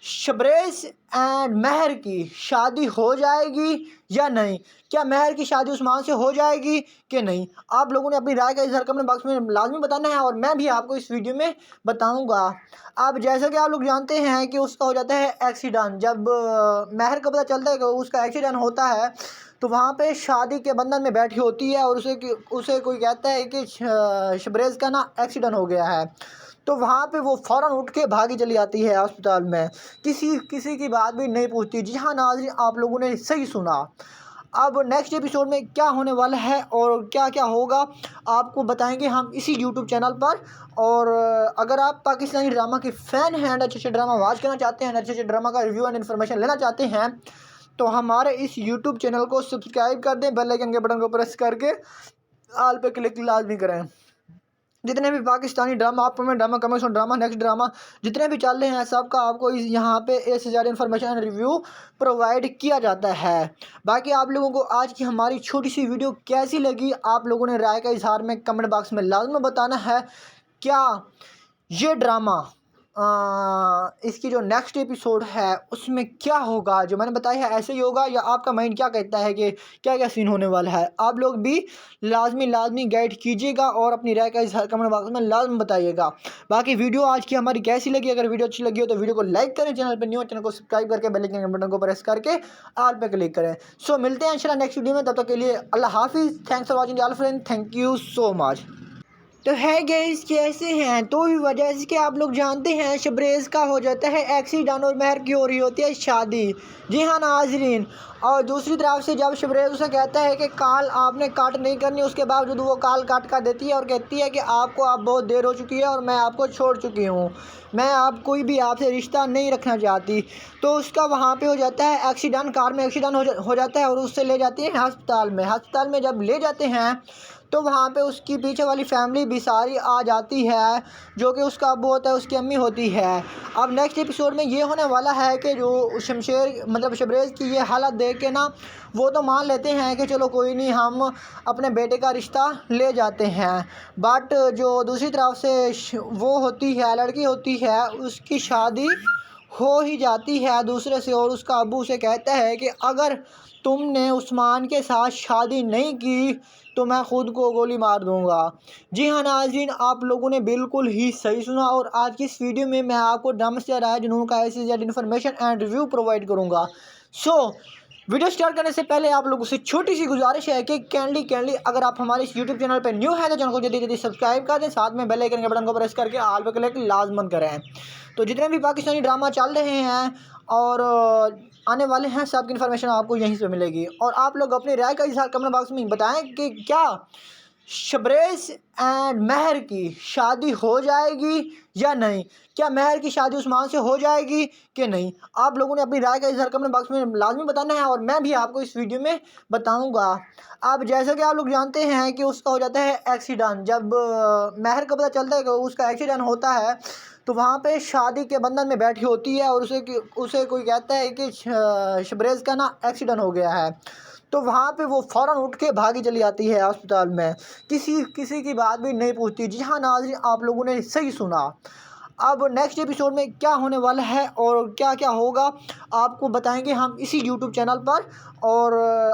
शबरेज एंड महर की शादी हो जाएगी या नहीं, क्या महर की शादी उस्मान से हो जाएगी कि नहीं। आप लोगों ने अपनी राय का इज़हार कमेंट बॉक्स में लाजमी बताना है और मैं भी आपको इस वीडियो में बताऊंगा। अब जैसा कि आप लोग जानते हैं कि उसका हो जाता है एक्सीडेंट, जब महर को पता चलता है कि उसका एक्सीडेंट होता है तो वहाँ पे शादी के बंधन में बैठी होती है और उसे कोई कहता है कि शबरेज का ना एक्सीडेंट हो गया है, तो वहाँ पे वो फ़ौरन उठ के भागी चली आती है अस्पताल में, किसी की बात भी नहीं पूछती। जी हाँ नाज़रीन, आप लोगों ने सही सुना। अब नेक्स्ट एपिसोड में क्या होने वाला है और क्या क्या होगा आपको बताएंगे हम इसी यूट्यूब चैनल पर। और अगर आप पाकिस्तानी ड्रामा के फ़ैन हैं एंड अच्छे ड्रामा वॉच करना चाहते हैं, अच्छे ड्रामा का रिव्यू एंड इन्फॉर्मेशन लेना चाहते हैं, तो हमारे इस यूट्यूब चैनल को सब्सक्राइब कर दें, बेल आइकन के बटन को प्रेस करके ऑल पे क्लिक लाजमी करें। जितने भी पाकिस्तानी ड्रामा, आप में drama, commercial drama, next drama जितने भी चल रहे हैं सबका आपको यहाँ पे ए से ज़्यादा इन्फॉर्मेशन एंड रिव्यू प्रोवाइड किया जाता है। बाकी आप लोगों को आज की हमारी छोटी सी वीडियो कैसी लगी, आप लोगों ने राय का इजहार में कमेंट बॉक्स में लाजमी बताना है। क्या ये ड्रामा इसकी जो नेक्स्ट एपिसोड है उसमें क्या होगा, जो मैंने बताया है ऐसे ही होगा या आपका माइंड क्या कहता है कि क्या क्या सीन होने वाला है। आप लोग भी लाजमी गाइड कीजिएगा और अपनी राय का इज़हार कमेंट बॉक्स में लाजमी बताइएगा। बाकी वीडियो आज की हमारी कैसी लगी, अगर वीडियो अच्छी लगी हो तो वीडियो को लाइक करें, चैनल पर न्यू चैनल को सब्सक्राइब करके बेल आइकन के बटन को प्रेस करके ऑल पे क्लिक करें। सो मिलते हैं इंशाल्लाह नेक्स्ट वीडियो में, तब तक के लिए अल्लाह हाफिज़। Thanks for watching all friend, thank you so much. तो है गाइस कैसे हैं, तो भी वजह से कि आप लोग जानते हैं शबरेज़ का हो जाता है एक्सीडेंट और महर की हो रही होती है शादी। जी हाँ नाजरीन, और दूसरी तरफ से जब शबरेज़ उसे कहता है कि कॉल आपने काट नहीं करनी, उसके बावजूद वो कॉल काट कर देती है और कहती है कि आपको अब बहुत देर हो चुकी है और मैं आपको छोड़ चुकी हूँ, मैं आप कोई भी आपसे रिश्ता नहीं रखना चाहती। तो उसका वहाँ पे हो जाता है एक्सीडेंट, कार में एक्सीडेंट हो जाता है और उससे ले जाती है हस्पताल में। हस्पताल में जब ले जाते हैं तो वहाँ पे उसकी पीछे वाली फैमिली भी सारी आ जाती है, जो कि उसका अब्बू होता है, उसकी अम्मी होती है। अब नेक्स्ट एपिसोड में ये होने वाला है कि जो शबरेज़ की ये हालत देख के ना वो तो मान लेते हैं कि चलो कोई नहीं, हम अपने बेटे का रिश्ता ले जाते हैं, बट जो दूसरी तरफ से वो होती है, लड़की होती है, उसकी शादी हो ही जाती है दूसरे से और उसका अब्बू उसे कहता है कि अगर तुमने उस्मान के साथ शादी नहीं की तो मैं ख़ुद को गोली मार दूंगा। जी हाँ नाज़रीन, आप लोगों ने बिल्कुल ही सही सुना और आज की इस वीडियो में मैं आपको ड्रामा से राय जुनून का ऐसी ज़्यादा इन्फॉर्मेशन एंड रिव्यू प्रोवाइड करूँगा। सो वीडियो स्टार्ट करने से पहले आप लोगों से छोटी सी गुजारिश है कि कैंडली अगर आप हमारे इस यूट्यूब चैनल पर न्यू है तो चैनल को जल्दी सब्सक्राइब कर दें, साथ में बेल आइकन के बटन को प्रेस करके ऑल पे क्लिक लाजमन करें। तो जितने भी पाकिस्तानी ड्रामा चल रहे हैं और आने वाले हैं सबकी इन्फॉर्मेशन आपको यहीं से मिलेगी। और आप लोग अपनी राय का इज़हार कमेंट बॉक्स में बताएं कि क्या शबरेज़ एंड महर की शादी हो जाएगी या नहीं, क्या महर की शादी उस्मान से हो जाएगी कि नहीं। आप लोगों ने अपनी राय का इज़हार कमेंट बॉक्स में लाजमी बताना है और मैं भी आपको इस वीडियो में बताऊंगा। अब जैसा कि आप लोग जानते हैं कि उसका हो जाता है एक्सीडेंट, जब महर को पता चलता है कि उसका एक्सीडेंट होता है तो वहाँ पे शादी के बंधन में बैठी होती है और उसे कोई कहता है कि शबरेज़ का ना एक्सीडेंट हो गया है, तो वहाँ पे वो फ़ौरन उठ के भागी चली आती है अस्पताल में, किसी की बात भी नहीं पूछती। जी हाँ नाज़रीन, आप लोगों ने सही सुना। अब नेक्स्ट एपिसोड में क्या होने वाला है और क्या क्या होगा आपको बताएंगे हम इसी यूट्यूब चैनल पर। और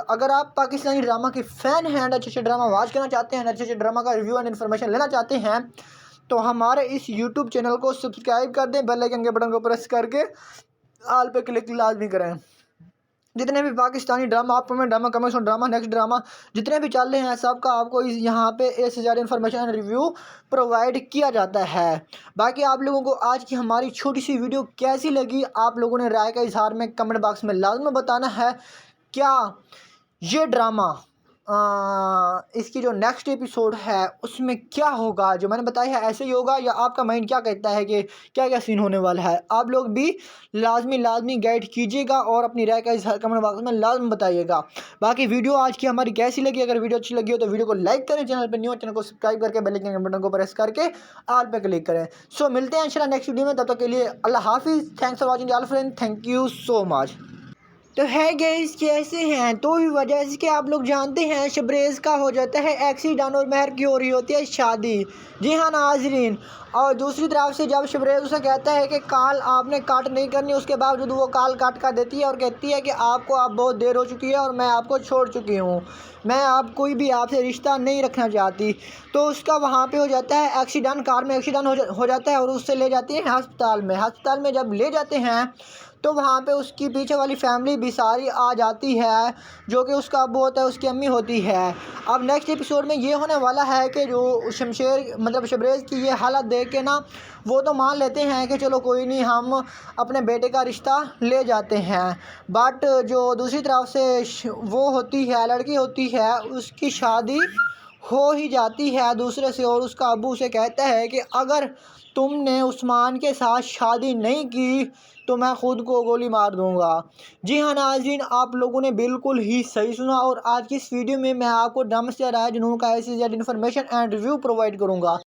अगर आप पाकिस्तानी ड्रामा के फ़ैन हैं एंड अच्छे ड्रामा वॉच करना चाहते हैं, अच्छे ड्रामा का रिव्यू एंड इन्फॉर्मेशन लेना चाहते हैं, तो हमारे इस यूट्यूब चैनल को सब्सक्राइब कर दें, बेल आइकन के बटन को प्रेस करके ऑल पे क्लिक लाजमी करें। जितने भी पाकिस्तानी ड्रामा, आप में drama, commercial drama, next drama जितने भी चल रहे हैं सबका आपको यहाँ पे ए से ज़्यादा इन्फॉर्मेशन एंड रिव्यू प्रोवाइड किया जाता है। बाकी आप लोगों को आज की हमारी छोटी सी वीडियो कैसी लगी, आप लोगों ने राय का इज़हार में कमेंट बॉक्स में लाजमी बताना है। क्या ये ड्रामा इसकी जो नेक्स्ट एपिसोड है उसमें क्या होगा, जो मैंने बताया है ऐसे ही होगा या आपका माइंड क्या कहता है कि क्या क्या सीन होने वाला है। आप लोग भी लाजमी गाइड कीजिएगा और अपनी राय का इज़हार कमेंट बॉक्स में लाजमी बताइएगा। बाकी वीडियो आज की हमारी कैसी लगी, अगर वीडियो अच्छी लगी हो तो वीडियो को लाइक करें, चैनल पर न्यू चैनल को सब्सक्राइब करके बेल आइकन के बटन को प्रेस करके ऑल पे क्लिक करें। सो मिलते हैं इंशाल्लाह नेक्स्ट वीडियो में, तब तक के लिए अल्लाह हाफिज़। Thanks for watching all friend, thank you so much. तो है गाइस कैसे हैं। तो वजह से कि आप लोग जानते हैं शबरेज़ का हो जाता है एक्सीडेंट और महर की हो रही होती है शादी। जी हाँ नाजरीन, और दूसरी तरफ से जब शबरेज़ उसे कहता है कि कॉल आपने कट नहीं करनी, उसके बावजूद वो कॉल कट कर देती है और कहती है कि आपको अब बहुत देर हो चुकी है और मैं आपको छोड़ चुकी हूँ, मैं अब कोई भी आपसे रिश्ता नहीं रखना चाहती। तो उसका वहाँ पे हो जाता है एक्सीडेंट, कार में एक्सीडेंट हो जाता है और उससे ले जाती है हस्पताल में। हस्पताल में जब ले जाते हैं तो वहाँ पे उसकी पीछे वाली फैमिली भी सारी आ जाती है, जो कि उसका अब्बू होता है, उसकी अम्मी होती है। अब नेक्स्ट एपिसोड में ये होने वाला है कि जो शमशेर मतलब शबरेज़ की ये हालत देख के ना वो तो मान लेते हैं कि चलो कोई नहीं, हम अपने बेटे का रिश्ता ले जाते हैं। बट जो दूसरी तरफ से वो होती है, लड़की होती है, उसकी शादी हो ही जाती है दूसरे से, और उसका अब्बू उसे कहता है कि अगर तुमने उस्मान के साथ शादी नहीं की तो मैं ख़ुद को गोली मार दूंगा। जी हाँ नाज़रीन, आप लोगों ने बिल्कुल ही सही सुना, और आज की इस वीडियो में मैं आपको ड्रामा स्टार राय जुनून का ऐसी इन्फॉर्मेशन एंड रिव्यू प्रोवाइड करूँगा।